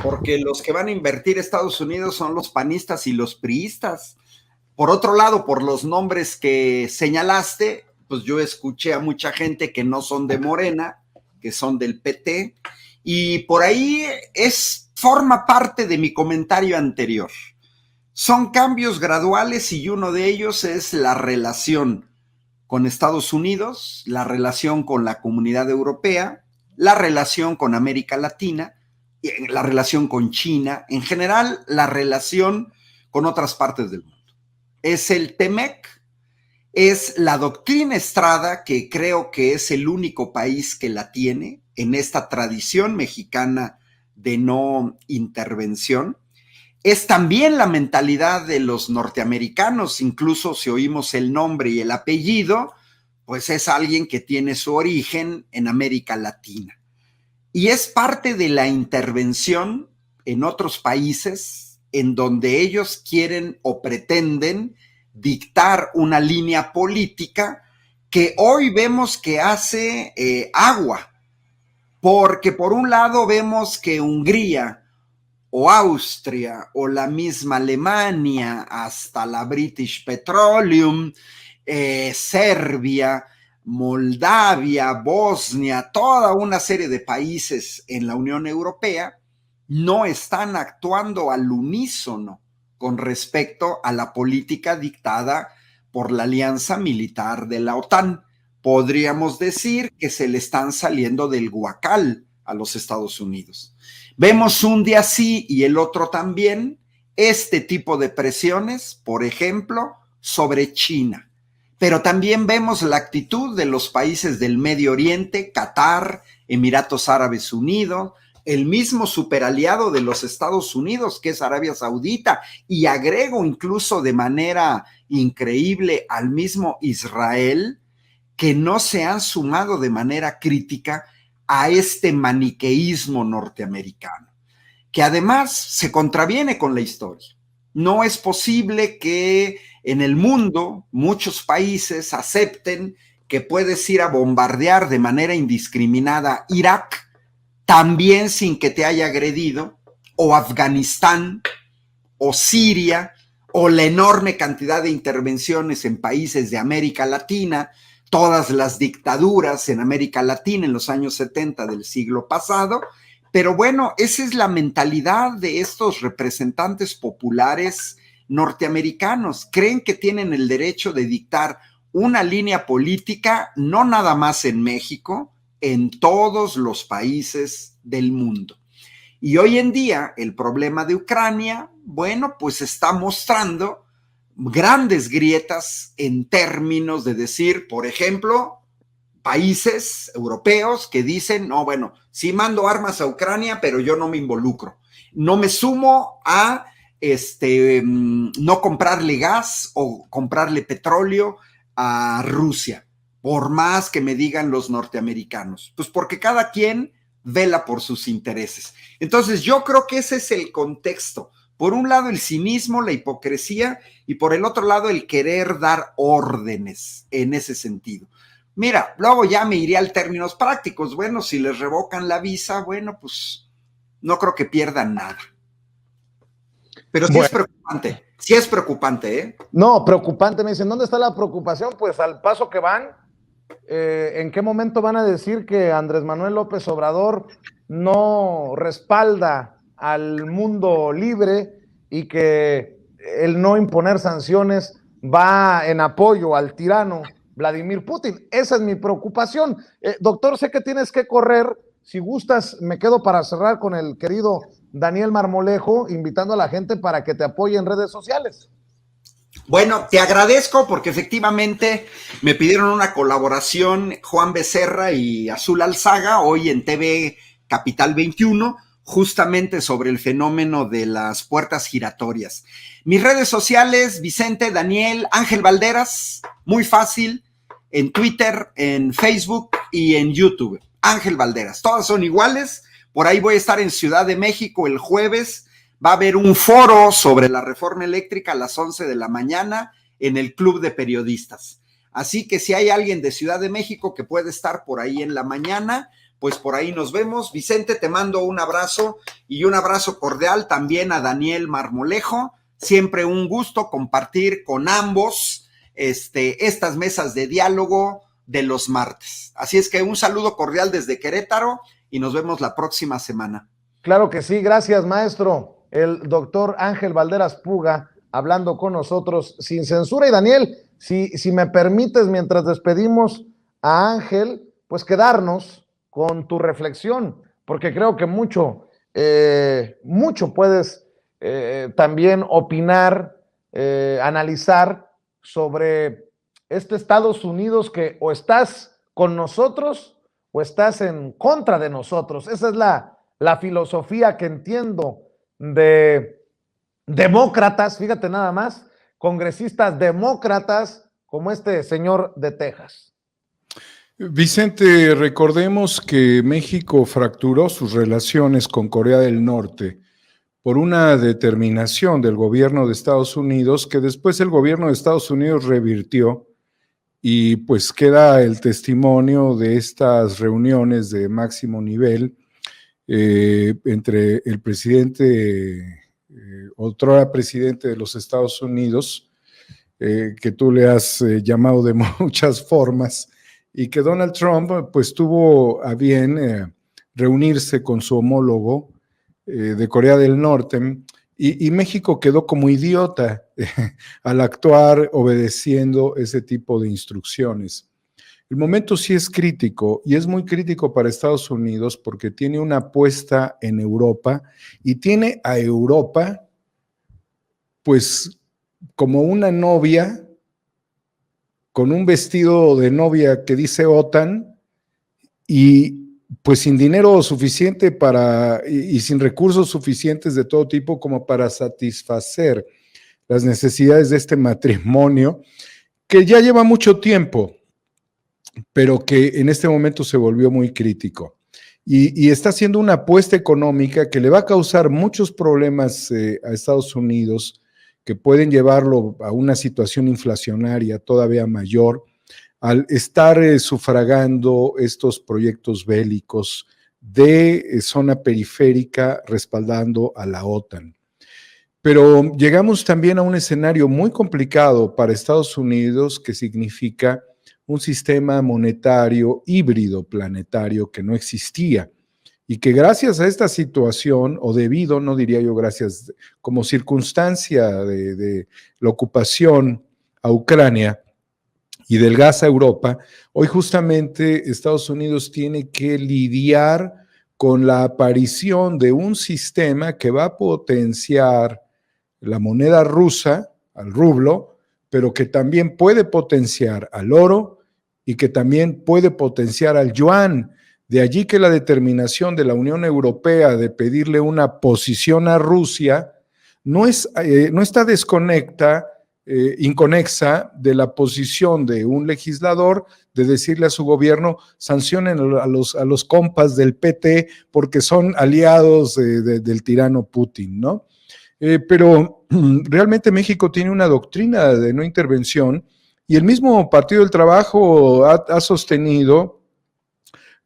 porque los que van a invertir Estados Unidos son los panistas y los priistas. Por otro lado, por los nombres que señalaste, pues yo escuché a mucha gente que no son de Morena, que son del PT, y por ahí forma parte de mi comentario anterior. Son cambios graduales y uno de ellos es la relación con Estados Unidos, la relación con la Comunidad Europea, la relación con América Latina, la relación con China, en general la relación con otras partes del mundo. Es el TEMEC, es la doctrina Estrada, que creo que es el único país que la tiene en esta tradición mexicana de no intervención. Es también la mentalidad de los norteamericanos, incluso si oímos el nombre y el apellido, pues es alguien que tiene su origen en América Latina. Y es parte de la intervención en otros países en donde ellos quieren o pretenden dictar una línea política que hoy vemos que hace agua, porque por un lado vemos que Hungría o Austria o la misma Alemania, hasta la British Petroleum, Serbia, Moldavia, Bosnia, toda una serie de países en la Unión Europea no están actuando al unísono con respecto a la política dictada por la alianza militar de la OTAN. Podríamos decir que se le están saliendo del guacal a los Estados Unidos. Vemos un día sí y el otro también este tipo de presiones, por ejemplo, sobre China. Pero también vemos la actitud de los países del Medio Oriente, Qatar, Emiratos Árabes Unidos, el mismo superaliado de los Estados Unidos, que es Arabia Saudita, y agrego incluso de manera increíble al mismo Israel, que no se han sumado de manera crítica a este maniqueísmo norteamericano, que además se contraviene con la historia. No es posible que en el mundo muchos países acepten que puedes ir a bombardear de manera indiscriminada Irak, también sin que te haya agredido, o Afganistán, o Siria, o la enorme cantidad de intervenciones en países de América Latina, todas las dictaduras en América Latina en los años 70 del siglo pasado. Pero bueno, esa es la mentalidad de estos representantes populares norteamericanos. Creen que tienen el derecho de dictar una línea política, no nada más en México, en todos los países del mundo. Y hoy en día el problema de Ucrania, bueno, pues está mostrando grandes grietas en términos de decir, por ejemplo, países europeos que dicen, no, bueno, sí mando armas a Ucrania, pero yo no me involucro. No me sumo a no comprarle gas o comprarle petróleo a Rusia, por más que me digan los norteamericanos. Pues porque cada quien vela por sus intereses. Entonces yo creo que ese es el contexto. Por un lado el cinismo, la hipocresía, y por el otro lado el querer dar órdenes en ese sentido. Mira, luego ya me iría al términos prácticos. Bueno, si les revocan la visa, bueno, pues no creo que pierdan nada. Pero sí es preocupante, ¿eh? No, preocupante, me dicen, ¿dónde está la preocupación? Pues al paso que van, ¿en qué momento van a decir que Andrés Manuel López Obrador no respalda al mundo libre y que el no imponer sanciones va en apoyo al tirano Vladimir Putin? Esa es mi preocupación. Doctor, sé que tienes que correr. Si gustas, me quedo para cerrar con el querido Daniel Marmolejo, invitando a la gente para que te apoye en redes sociales. Bueno, te agradezco porque efectivamente me pidieron una colaboración Juan Becerra y Azul Alzaga hoy en TV Capital 21, justamente sobre el fenómeno de las puertas giratorias. Mis redes sociales, Vicente, Daniel, Ángel Valderas, muy fácil, en Twitter, en Facebook y en YouTube. Ángel Valderas, todas son iguales. Por ahí voy a estar en Ciudad de México el jueves. Va a haber un foro sobre la reforma eléctrica a las 11 de la mañana en el Club de Periodistas. Así que si hay alguien de Ciudad de México que puede estar por ahí en la mañana, pues por ahí nos vemos. Vicente, te mando un abrazo y un abrazo cordial también a Daniel Marmolejo. Siempre un gusto compartir con ambos estas mesas de diálogo de los martes. Así es que un saludo cordial desde Querétaro y nos vemos la próxima semana. Claro que sí, gracias, maestro. El doctor Ángel Valderas Puga hablando con nosotros sin censura. Y Daniel, si me permites, mientras despedimos a Ángel, pues quedarnos con tu reflexión, porque creo que mucho puedes también opinar, analizar sobre este Estados Unidos que o estás con nosotros o estás en contra de nosotros. Esa es la filosofía que entiendo de demócratas, fíjate nada más, congresistas demócratas como este señor de Texas. Vicente, recordemos que México fracturó sus relaciones con Corea del Norte por una determinación del gobierno de Estados Unidos que después el gobierno de Estados Unidos revirtió, y pues queda el testimonio de estas reuniones de máximo nivel entre el presidente, otrora presidente de los Estados Unidos, que tú le has llamado de muchas formas, y que Donald Trump pues tuvo a bien reunirse con su homólogo de Corea del Norte, y México quedó como idiota al actuar obedeciendo ese tipo de instrucciones. El momento sí es crítico, y es muy crítico para Estados Unidos porque tiene una apuesta en Europa y tiene a Europa pues como una novia con un vestido de novia que dice OTAN y pues sin dinero suficiente y sin recursos suficientes de todo tipo como para satisfacer las necesidades de este matrimonio que ya lleva mucho tiempo, pero que en este momento se volvió muy crítico. Y está haciendo una apuesta económica que le va a causar muchos problemas a Estados Unidos, que pueden llevarlo a una situación inflacionaria todavía mayor, al estar sufragando estos proyectos bélicos de zona periférica respaldando a la OTAN. Pero llegamos también a un escenario muy complicado para Estados Unidos, que significa un sistema monetario híbrido planetario que no existía y que gracias a esta situación, o debido, no diría yo gracias, como circunstancia de la ocupación a Ucrania, y del gas a Europa, hoy justamente Estados Unidos tiene que lidiar con la aparición de un sistema que va a potenciar la moneda rusa, al rublo, pero que también puede potenciar al oro y que también puede potenciar al yuan. De allí que la determinación de la Unión Europea de pedirle una posición a Rusia no está inconexa de la posición de un legislador de decirle a su gobierno: sancionen a los compas del PT porque son aliados del tirano Putin, ¿no? Pero realmente México tiene una doctrina de no intervención y el mismo Partido del Trabajo ha sostenido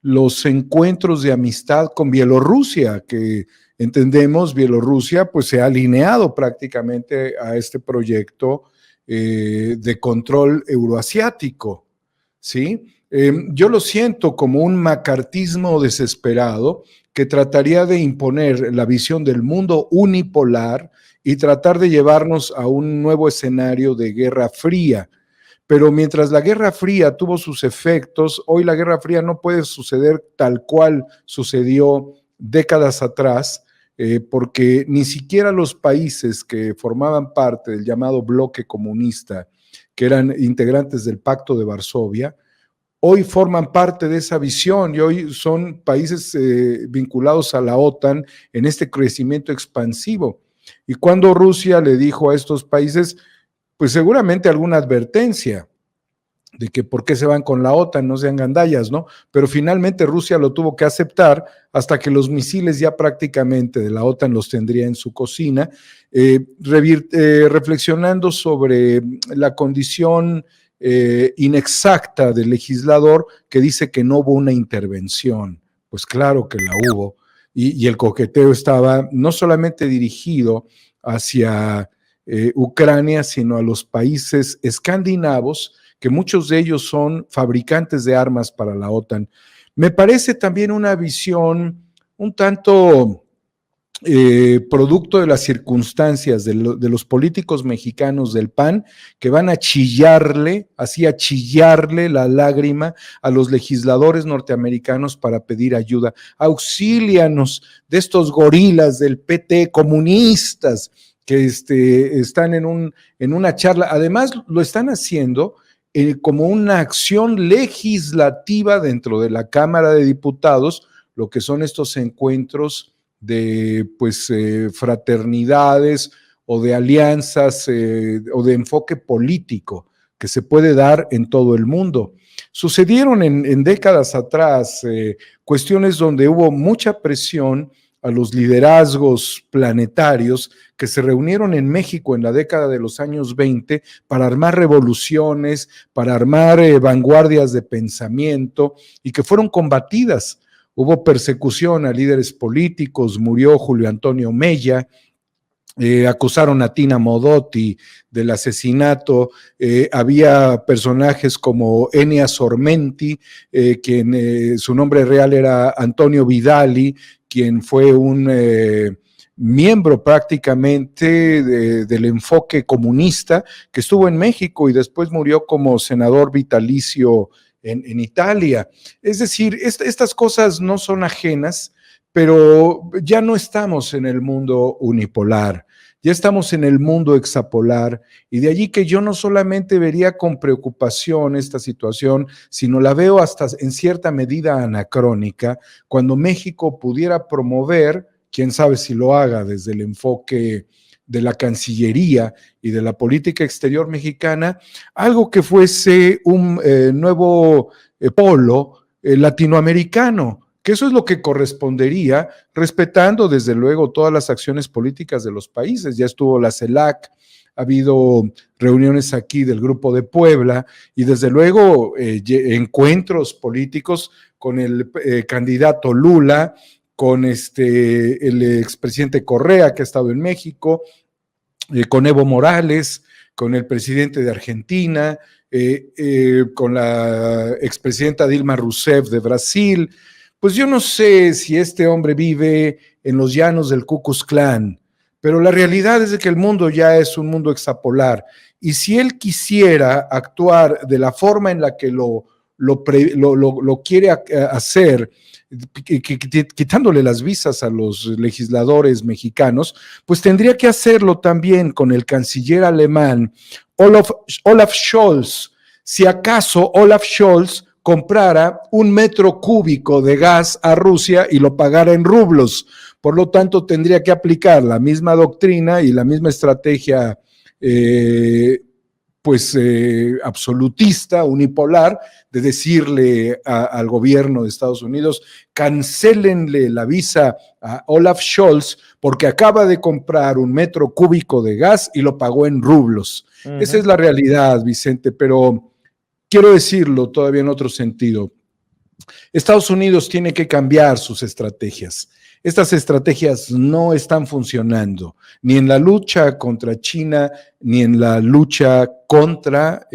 los encuentros de amistad con Bielorrusia, que entendemos Bielorrusia pues se ha alineado prácticamente a este proyecto de control euroasiático, ¿sí? Yo lo siento como un macartismo desesperado que trataría de imponer la visión del mundo unipolar y tratar de llevarnos a un nuevo escenario de Guerra Fría. Pero mientras la Guerra Fría tuvo sus efectos, hoy la Guerra Fría no puede suceder tal cual sucedió décadas atrás, porque ni siquiera los países que formaban parte del llamado bloque comunista, que eran integrantes del Pacto de Varsovia, hoy forman parte de esa visión y hoy son países vinculados a la OTAN en este crecimiento expansivo. Y cuando Rusia le dijo a estos países, pues seguramente alguna advertencia de que por qué se van con la OTAN, no sean gandallas, ¿no? Pero finalmente Rusia lo tuvo que aceptar hasta que los misiles ya prácticamente de la OTAN los tendría en su cocina, reflexionando sobre la condición inexacta del legislador que dice que no hubo una intervención. Pues claro que la hubo, y el coqueteo estaba no solamente dirigido hacia Ucrania, sino a los países escandinavos, que muchos de ellos son fabricantes de armas para la OTAN. Me parece también una visión un tanto producto de las circunstancias de los políticos mexicanos del PAN, que van a chillarle la lágrima a los legisladores norteamericanos para pedir ayuda. Auxílianos de estos gorilas del PT comunistas que están en una charla. Además, lo están haciendo como una acción legislativa dentro de la Cámara de Diputados, lo que son estos encuentros de fraternidades o de alianzas o de enfoque político que se puede dar en todo el mundo. Sucedieron en décadas atrás cuestiones donde hubo mucha presión a los liderazgos planetarios que se reunieron en México en la década de los años 20 para armar revoluciones, para armar vanguardias de pensamiento y que fueron combatidas. Hubo persecución a líderes políticos, murió Julio Antonio Mella, acusaron a Tina Modotti del asesinato, había personajes como Enia Sormenti, quien su nombre real era Antonio Vidali, quien fue un miembro prácticamente del enfoque comunista, que estuvo en México y después murió como senador vitalicio en Italia. Es decir, estas cosas no son ajenas, pero ya no estamos en el mundo unipolar, ya estamos en el mundo hexapolar, y de allí que yo no solamente vería con preocupación esta situación, sino la veo hasta en cierta medida anacrónica, cuando México pudiera promover, quién sabe si lo haga desde el enfoque de la Cancillería y de la política exterior mexicana, algo que fuese un nuevo polo latinoamericano, que eso es lo que correspondería, respetando desde luego todas las acciones políticas de los países. Ya estuvo la CELAC, ha habido reuniones aquí del Grupo de Puebla y desde luego encuentros políticos con el candidato Lula, con el expresidente Correa, que ha estado en México, con Evo Morales, con el presidente de Argentina, con la expresidenta Dilma Rousseff de Brasil. Pues yo no sé si este hombre vive en los llanos del Ku Klux Klan, Pero la realidad es de que el mundo ya es un mundo hexapolar. Y si él quisiera actuar de la forma en la que lo quiere hacer, quitándole las visas a los legisladores mexicanos, pues tendría que hacerlo también con el canciller alemán Olaf Scholz. Si acaso Olaf Scholz comprara 1 metro cúbico de gas a Rusia y lo pagara en rublos. Por lo tanto, tendría que aplicar la misma doctrina y la misma estrategia absolutista, unipolar, de decirle al gobierno de Estados Unidos, cancélenle la visa a Olaf Scholz porque acaba de comprar 1 metro cúbico de gas y lo pagó en rublos. Esa es la realidad, Vicente, pero quiero decirlo todavía en otro sentido. Estados Unidos tiene que cambiar sus estrategias. Estas estrategias no están funcionando, ni en la lucha contra China, ni en la lucha contra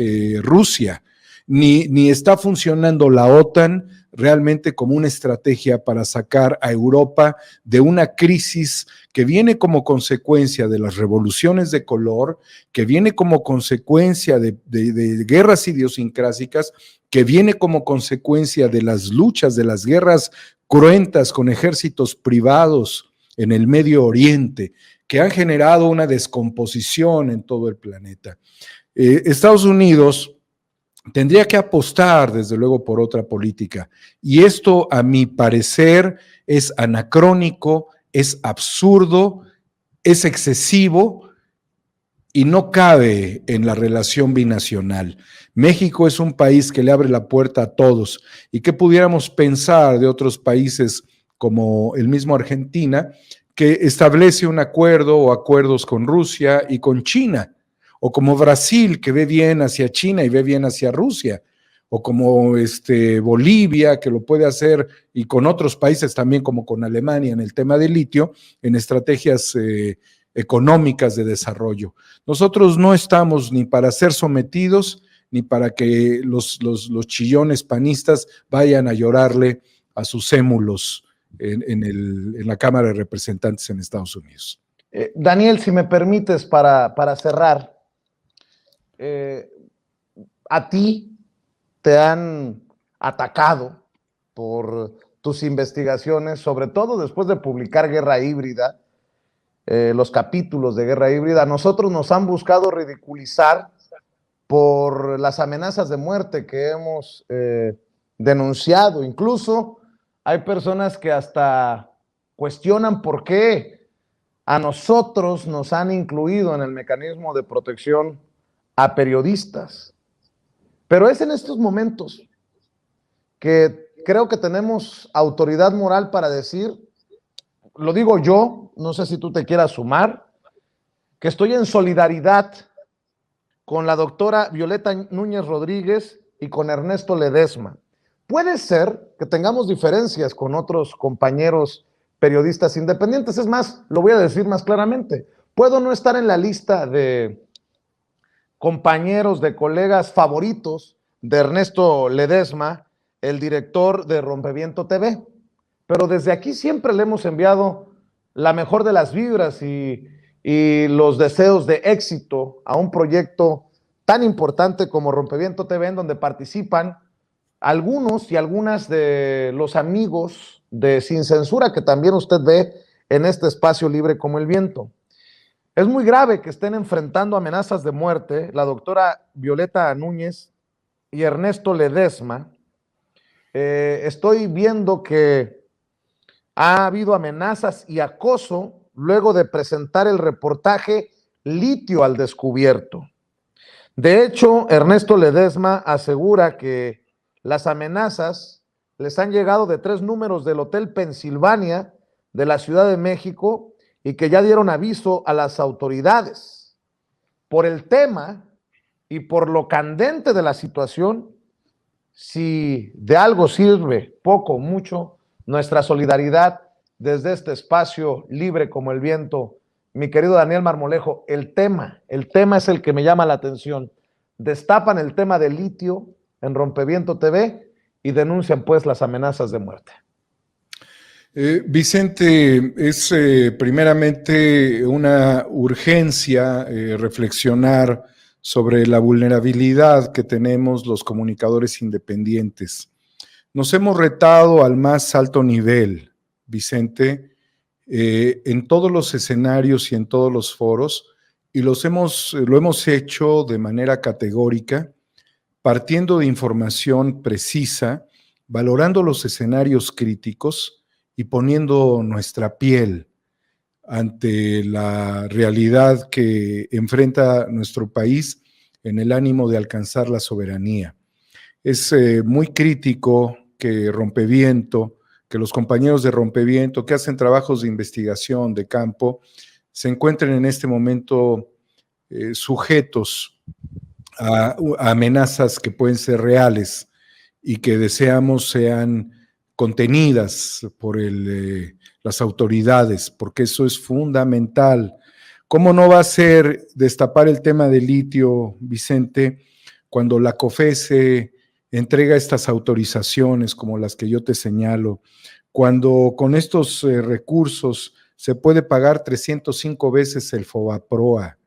Rusia, ni está funcionando la OTAN realmente como una estrategia para sacar a Europa de una crisis que viene como consecuencia de las revoluciones de color, que viene como consecuencia de guerras idiosincrásicas, que viene como consecuencia de las luchas, de las guerras cruentas con ejércitos privados en el Medio Oriente, que han generado una descomposición en todo el planeta. Estados Unidos tendría que apostar, desde luego, por otra política. Y esto, a mi parecer, es anacrónico, es absurdo, es excesivo y no cabe en la relación binacional. México es un país que le abre la puerta a todos. ¿Y qué pudiéramos pensar de otros países como el mismo Argentina, que establece un acuerdo o acuerdos con Rusia y con China? O como Brasil, que ve bien hacia China y ve bien hacia Rusia, o como Bolivia, que lo puede hacer, y con otros países también, como con Alemania en el tema del litio, en estrategias económicas de desarrollo. Nosotros no estamos ni para ser sometidos, ni para que los chillones panistas vayan a llorarle a sus émulos en la Cámara de Representantes en Estados Unidos. Daniel, si me permites, para cerrar, a ti te han atacado por tus investigaciones, sobre todo después de publicar Guerra Híbrida, los capítulos de Guerra Híbrida. A nosotros nos han buscado ridiculizar por las amenazas de muerte que hemos denunciado. Incluso hay personas que hasta cuestionan por qué a nosotros nos han incluido en el mecanismo de protección a periodistas. Pero es en estos momentos que creo que tenemos autoridad moral para decir, lo digo yo, no sé si tú te quieras sumar, que estoy en solidaridad con la doctora Violeta Núñez Rodríguez y con Ernesto Ledesma. Puede ser que tengamos diferencias con otros compañeros periodistas independientes. Es más, lo voy a decir más claramente. Puedo no estar en la lista de compañeros, de colegas favoritos de Ernesto Ledesma, el director de Rompeviento TV, pero desde aquí siempre le hemos enviado la mejor de las vibras y los deseos de éxito a un proyecto tan importante como Rompeviento TV, en donde participan algunos y algunas de los amigos de Sin Censura, que también usted ve en este espacio libre como el viento. Es muy grave que estén enfrentando amenazas de muerte la doctora Violeta Núñez y Ernesto Ledesma. Estoy viendo que ha habido amenazas y acoso luego de presentar el reportaje Litio al Descubierto. De hecho, Ernesto Ledesma asegura que las amenazas les han llegado de 3 números del Hotel Pensilvania de la Ciudad de México y que ya dieron aviso a las autoridades. Por el tema y por lo candente de la situación, si de algo sirve, poco o mucho, nuestra solidaridad desde este espacio libre como el viento. Mi querido Daniel Marmolejo, el tema es el que me llama la atención. Destapan el tema del litio en Rompeviento TV y denuncian pues las amenazas de muerte. Vicente, es primeramente una urgencia reflexionar sobre la vulnerabilidad que tenemos los comunicadores independientes. Nos hemos retado al más alto nivel, Vicente, en todos los escenarios y en todos los foros, y lo hemos hecho de manera categórica, partiendo de información precisa, valorando los escenarios críticos y poniendo nuestra piel ante la realidad que enfrenta nuestro país en el ánimo de alcanzar la soberanía. Es muy crítico que Rompeviento, que los compañeros de Rompeviento que hacen trabajos de investigación de campo, se encuentren en este momento sujetos a amenazas que pueden ser reales y que deseamos sean contenidas por las autoridades, porque eso es fundamental. ¿Cómo no va a ser destapar el tema del litio, Vicente, cuando la COFESE entrega estas autorizaciones como las que yo te señalo, cuando con estos recursos se puede pagar 305 veces el FOBAPROA?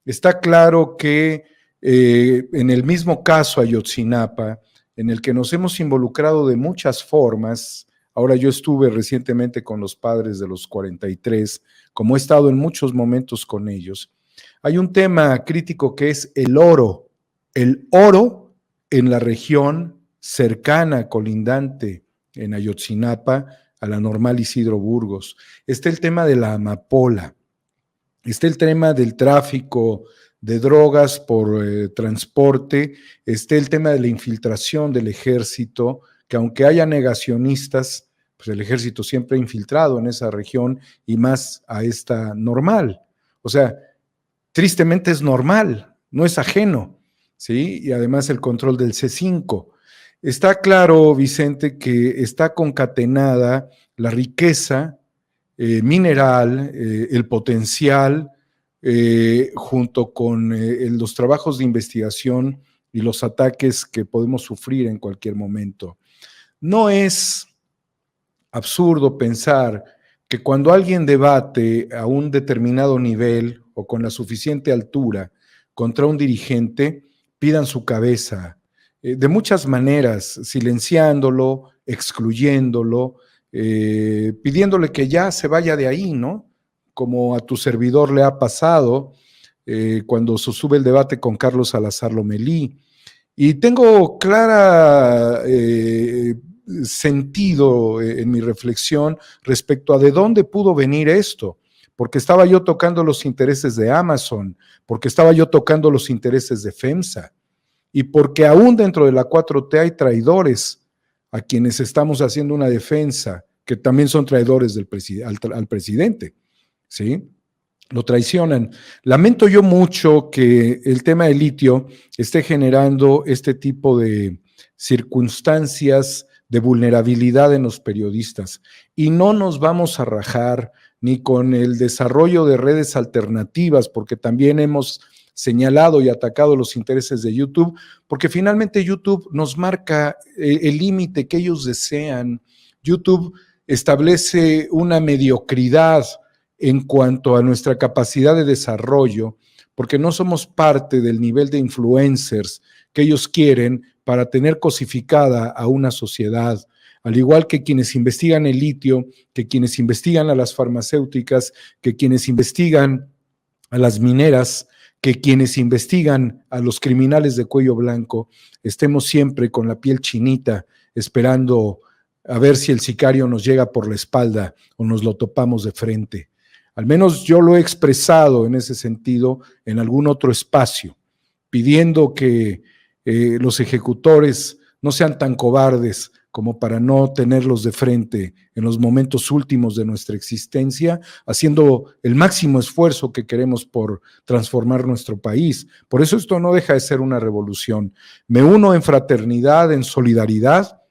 Está claro que en el mismo caso Ayotzinapa, en el que nos hemos involucrado de muchas formas, ahora yo estuve recientemente con los padres de los 43, como he estado en muchos momentos con ellos, hay un tema crítico que es el oro en la región cercana, colindante en Ayotzinapa, a la Normal Isidro Burgos. Está el tema de la amapola, está el tema del tráfico de drogas por transporte, está el tema de la infiltración del ejército, que aunque haya negacionistas, pues el ejército siempre ha infiltrado en esa región y más a esta Normal. O sea, tristemente es normal, no es ajeno, ¿sí? Y además el control del C5. Está claro, Vicente, que está concatenada la riqueza mineral, el potencial, junto con los trabajos de investigación y los ataques que podemos sufrir en cualquier momento. No es absurdo pensar que cuando alguien debate a un determinado nivel o con la suficiente altura contra un dirigente, pidan su cabeza, de muchas maneras, silenciándolo, excluyéndolo, pidiéndole que ya se vaya de ahí, ¿no? Como a tu servidor le ha pasado cuando se sube el debate con Carlos Salazar Lomelí. Y tengo clara sentido en mi reflexión respecto a de dónde pudo venir esto, porque estaba yo tocando los intereses de Amazon, porque estaba yo tocando los intereses de FEMSA, y porque aún dentro de la 4T hay traidores a quienes estamos haciendo una defensa, que también son traidores al presidente, ¿sí? Lo traicionan. Lamento yo mucho que el tema del litio esté generando este tipo de circunstancias de vulnerabilidad en los periodistas, y no nos vamos a rajar ni con el desarrollo de redes alternativas, porque también hemos señalado y atacado los intereses de YouTube, porque finalmente YouTube nos marca el límite que ellos desean. YouTube establece una mediocridad en cuanto a nuestra capacidad de desarrollo, porque no somos parte del nivel de influencers que ellos quieren para tener cosificada a una sociedad, al igual que quienes investigan el litio, que quienes investigan a las farmacéuticas, que quienes investigan a las mineras, que quienes investigan a los criminales de cuello blanco, estemos siempre con la piel chinita, esperando a ver si el sicario nos llega por la espalda o nos lo topamos de frente. Al menos yo lo he expresado en ese sentido en algún otro espacio, pidiendo que los ejecutores no sean tan cobardes como para no tenerlos de frente en los momentos últimos de nuestra existencia, haciendo el máximo esfuerzo que queremos por transformar nuestro país. Por eso esto no deja de ser una revolución. Me uno en fraternidad, en solidaridad,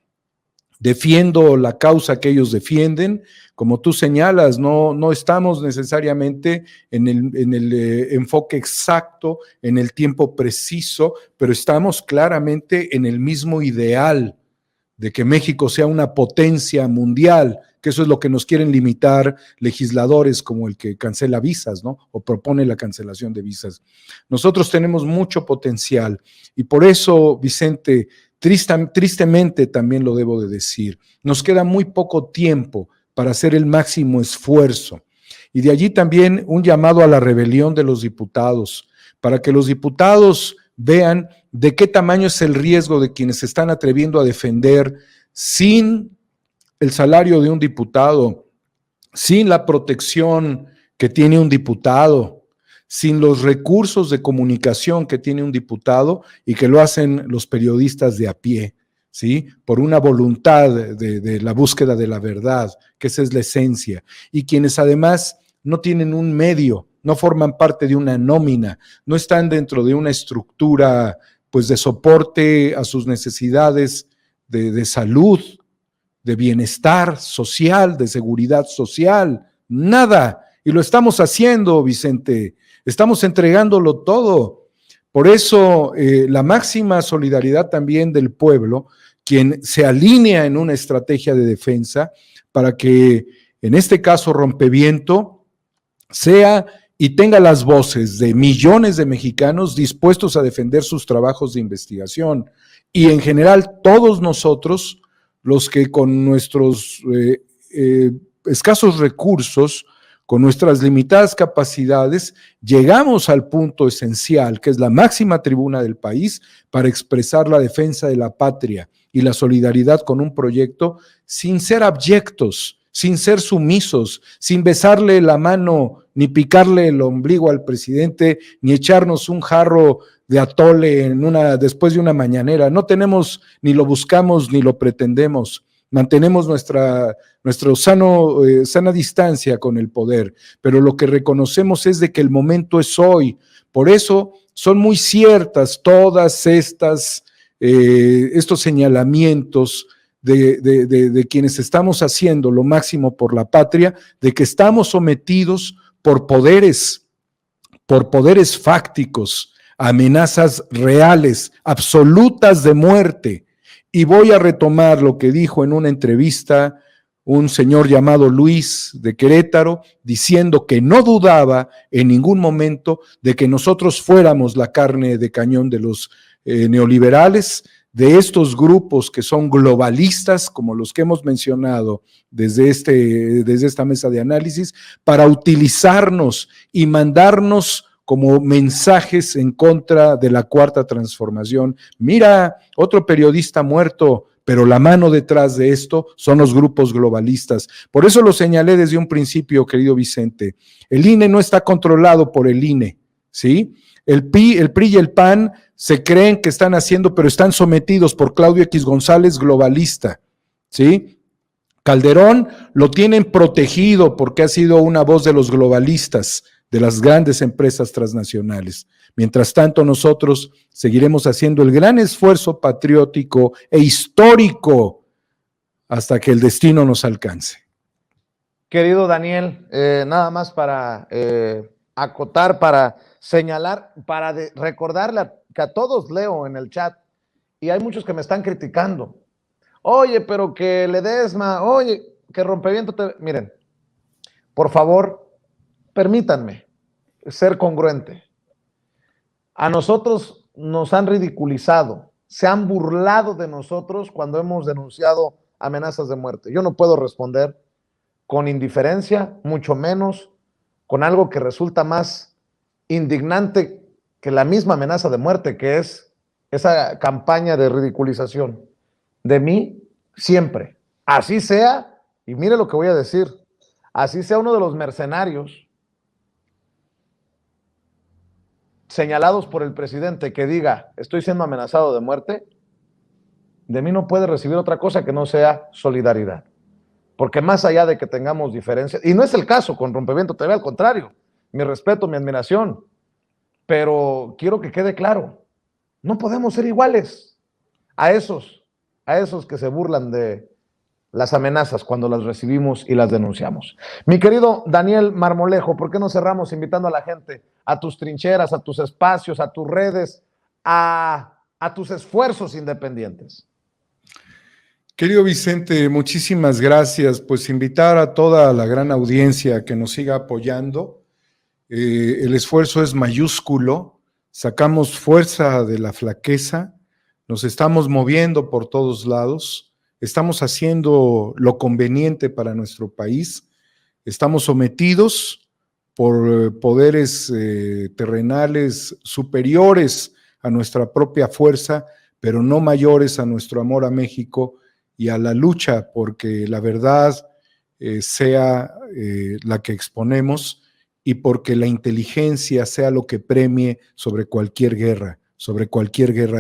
defiendo la causa que ellos defienden. Como tú señalas, no estamos necesariamente en el enfoque exacto, en el tiempo preciso, pero estamos claramente en el mismo ideal de que México sea una potencia mundial, que eso es lo que nos quieren limitar legisladores como el que cancela visas, ¿no? O propone la cancelación de visas. Nosotros tenemos mucho potencial y por eso, Vicente, tristemente también lo debo de decir, nos queda muy poco tiempo para hacer el máximo esfuerzo. Y de allí también un llamado a la rebelión de los diputados, para que los diputados vean de qué tamaño es el riesgo de quienes se están atreviendo a defender sin el salario de un diputado, sin la protección que tiene un diputado, sin los recursos de comunicación que tiene un diputado y que lo hacen los periodistas de a pie, ¿sí? Por una voluntad de la búsqueda de la verdad, que esa es la esencia, y quienes además no tienen un medio, no forman parte de una nómina, no están dentro de una estructura pues de soporte a sus necesidades de salud, de bienestar social, de seguridad social, nada. Y lo estamos haciendo, Vicente, estamos entregándolo todo. Por eso la máxima solidaridad también del pueblo, quien se alinea en una estrategia de defensa para que en este caso Rompeviento sea y tenga las voces de millones de mexicanos dispuestos a defender sus trabajos de investigación y en general todos nosotros, los que con nuestros escasos recursos, con nuestras limitadas capacidades, llegamos al punto esencial, que es la máxima tribuna del país, para expresar la defensa de la patria y la solidaridad con un proyecto sin ser abyectos, sin ser sumisos, sin besarle la mano, ni picarle el ombligo al presidente, ni echarnos un jarro de atole después de una mañanera. No tenemos, ni lo buscamos, ni lo pretendemos. Mantenemos nuestra sana distancia con el poder, pero lo que reconocemos es de que el momento es hoy. Por eso son muy ciertas todas estos señalamientos de quienes estamos haciendo lo máximo por la patria, de que estamos sometidos por poderes fácticos, amenazas reales, absolutas de muerte. Y voy a retomar lo que dijo en una entrevista un señor llamado Luis de Querétaro, diciendo que no dudaba en ningún momento de que nosotros fuéramos la carne de cañón de los neoliberales, de estos grupos que son globalistas, como los que hemos mencionado desde esta mesa de análisis, para utilizarnos y mandarnos como mensajes en contra de la cuarta transformación. Mira, otro periodista muerto, pero la mano detrás de esto son los grupos globalistas. Por eso lo señalé desde un principio, querido Vicente. El INE no está controlado por el INE, ¿sí? El PRI y el PAN se creen que están haciendo, pero están sometidos por Claudio X González, globalista, ¿sí? Calderón lo tienen protegido porque ha sido una voz de los globalistas, de las grandes empresas transnacionales. Mientras tanto, nosotros seguiremos haciendo el gran esfuerzo patriótico e histórico hasta que el destino nos alcance. Querido Daniel, nada más para acotar, para señalar, para recordarle que a todos leo en el chat, y hay muchos que me están criticando. Oye, pero que Ledesma, oye, que Rompeviento Miren, por favor, permítanme ser congruente. A nosotros nos han ridiculizado, se han burlado de nosotros cuando hemos denunciado amenazas de muerte. Yo no puedo responder con indiferencia, mucho menos con algo que resulta más indignante que la misma amenaza de muerte, que es esa campaña de ridiculización de mí siempre. Así sea, y mire lo que voy a decir, así sea uno de los mercenarios señalados por el presidente que diga, estoy siendo amenazado de muerte, de mí no puede recibir otra cosa que no sea solidaridad. Porque más allá de que tengamos diferencias, y no es el caso con Rompeviento TV, al contrario, mi respeto, mi admiración, pero quiero que quede claro, no podemos ser iguales a esos que se burlan de las amenazas cuando las recibimos y las denunciamos. Mi querido Daniel Marmolejo, ¿por qué no cerramos invitando a la gente a tus trincheras, a tus espacios, a tus redes, a tus esfuerzos independientes? Querido Vicente, muchísimas gracias. Pues invitar a toda la gran audiencia que nos siga apoyando. El esfuerzo es mayúsculo, sacamos fuerza de la flaqueza, nos estamos moviendo por todos lados, estamos haciendo lo conveniente para nuestro país, estamos sometidos por poderes terrenales superiores a nuestra propia fuerza, pero no mayores a nuestro amor a México y a la lucha porque la verdad sea la que exponemos y porque la inteligencia sea lo que premie sobre cualquier guerra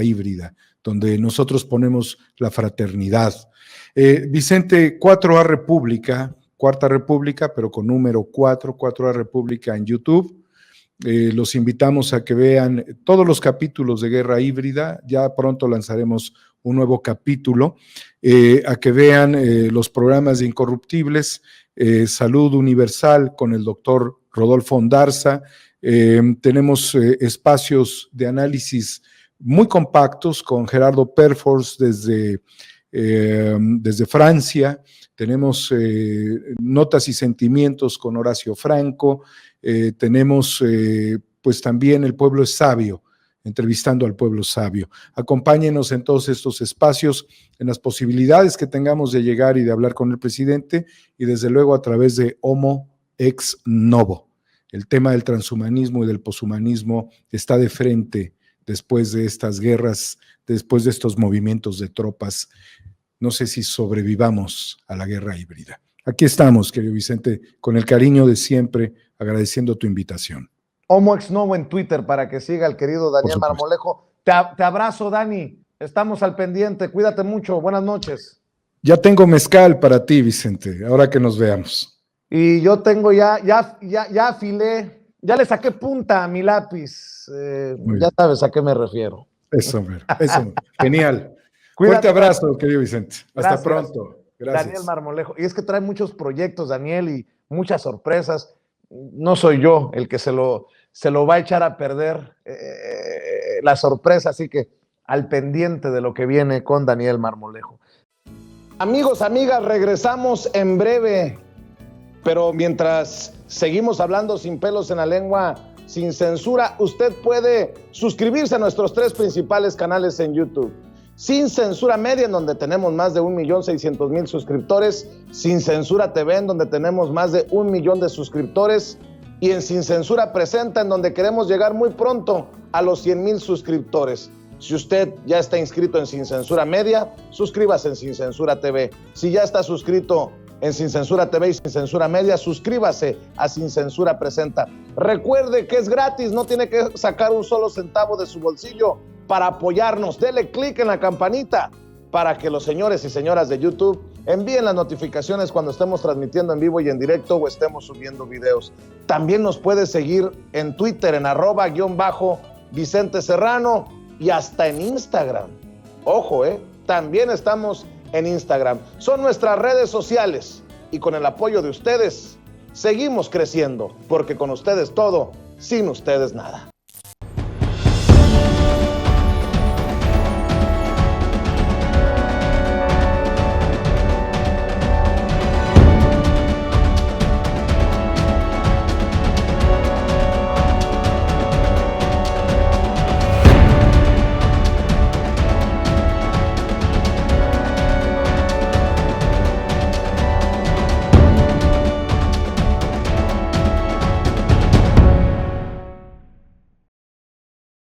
híbrida, donde nosotros ponemos la fraternidad. Vicente, 4A República, Cuarta República, pero con número 4, 4A República en YouTube. Los invitamos a que vean todos los capítulos de Guerra Híbrida, ya pronto lanzaremos un nuevo capítulo, a que vean los programas de Incorruptibles, Salud Universal con el doctor Rodolfo Ondarza, tenemos espacios de análisis muy compactos con Gerardo Perfors desde Francia, tenemos Notas y Sentimientos con Horacio Franco, tenemos pues también El Pueblo es Sabio, entrevistando al pueblo sabio. Acompáñenos en todos estos espacios, en las posibilidades que tengamos de llegar y de hablar con el presidente, y desde luego a través de Homo Ex Novo. El tema del transhumanismo y del poshumanismo está de frente después de estas guerras, después de estos movimientos de tropas. No sé si sobrevivamos a la guerra híbrida. Aquí estamos, querido Vicente, con el cariño de siempre, agradeciendo tu invitación. Homo Ex Novo en Twitter para que siga el querido Daniel Marmolejo. Te abrazo, Dani. Estamos al pendiente. Cuídate mucho. Buenas noches. Ya tengo mezcal para ti, Vicente, ahora que nos veamos. Y yo tengo ya afilé, ya le saqué punta a mi lápiz. Ya sabes a qué me refiero. Eso, eso. Genial. Cuídate, fuerte abrazo, querido Vicente. Hasta gracias, pronto. Gracias. Daniel Marmolejo. Y es que trae muchos proyectos, Daniel, y muchas sorpresas. No soy yo el que se lo va a echar a perder la sorpresa, así que al pendiente de lo que viene con Daniel Marmolejo. Amigos, amigas, regresamos en breve, pero mientras seguimos hablando sin pelos en la lengua, sin censura, usted puede suscribirse a nuestros 3 principales canales en YouTube. Sin Censura Media, en donde tenemos más de 1,600,000 suscriptores, Sin Censura TV, en donde tenemos más de 1 millón de suscriptores, y en Sin Censura Presenta, en donde queremos llegar muy pronto a los 100,000 suscriptores. Si usted ya está inscrito en Sin Censura Media, suscríbase en Sin Censura TV. Si ya está suscrito en Sin Censura TV y Sin Censura Media, suscríbase a Sin Censura Presenta. Recuerde que es gratis, no tiene que sacar un solo centavo de su bolsillo para apoyarnos. Dele clic en la campanita para que los señores y señoras de YouTube envíen las notificaciones cuando estemos transmitiendo en vivo y en directo o estemos subiendo videos. También nos puede seguir en Twitter en @Vicente Serrano y hasta en Instagram. Ojo, también estamos en Instagram. Son nuestras redes sociales y con el apoyo de ustedes seguimos creciendo, porque con ustedes todo, sin ustedes nada.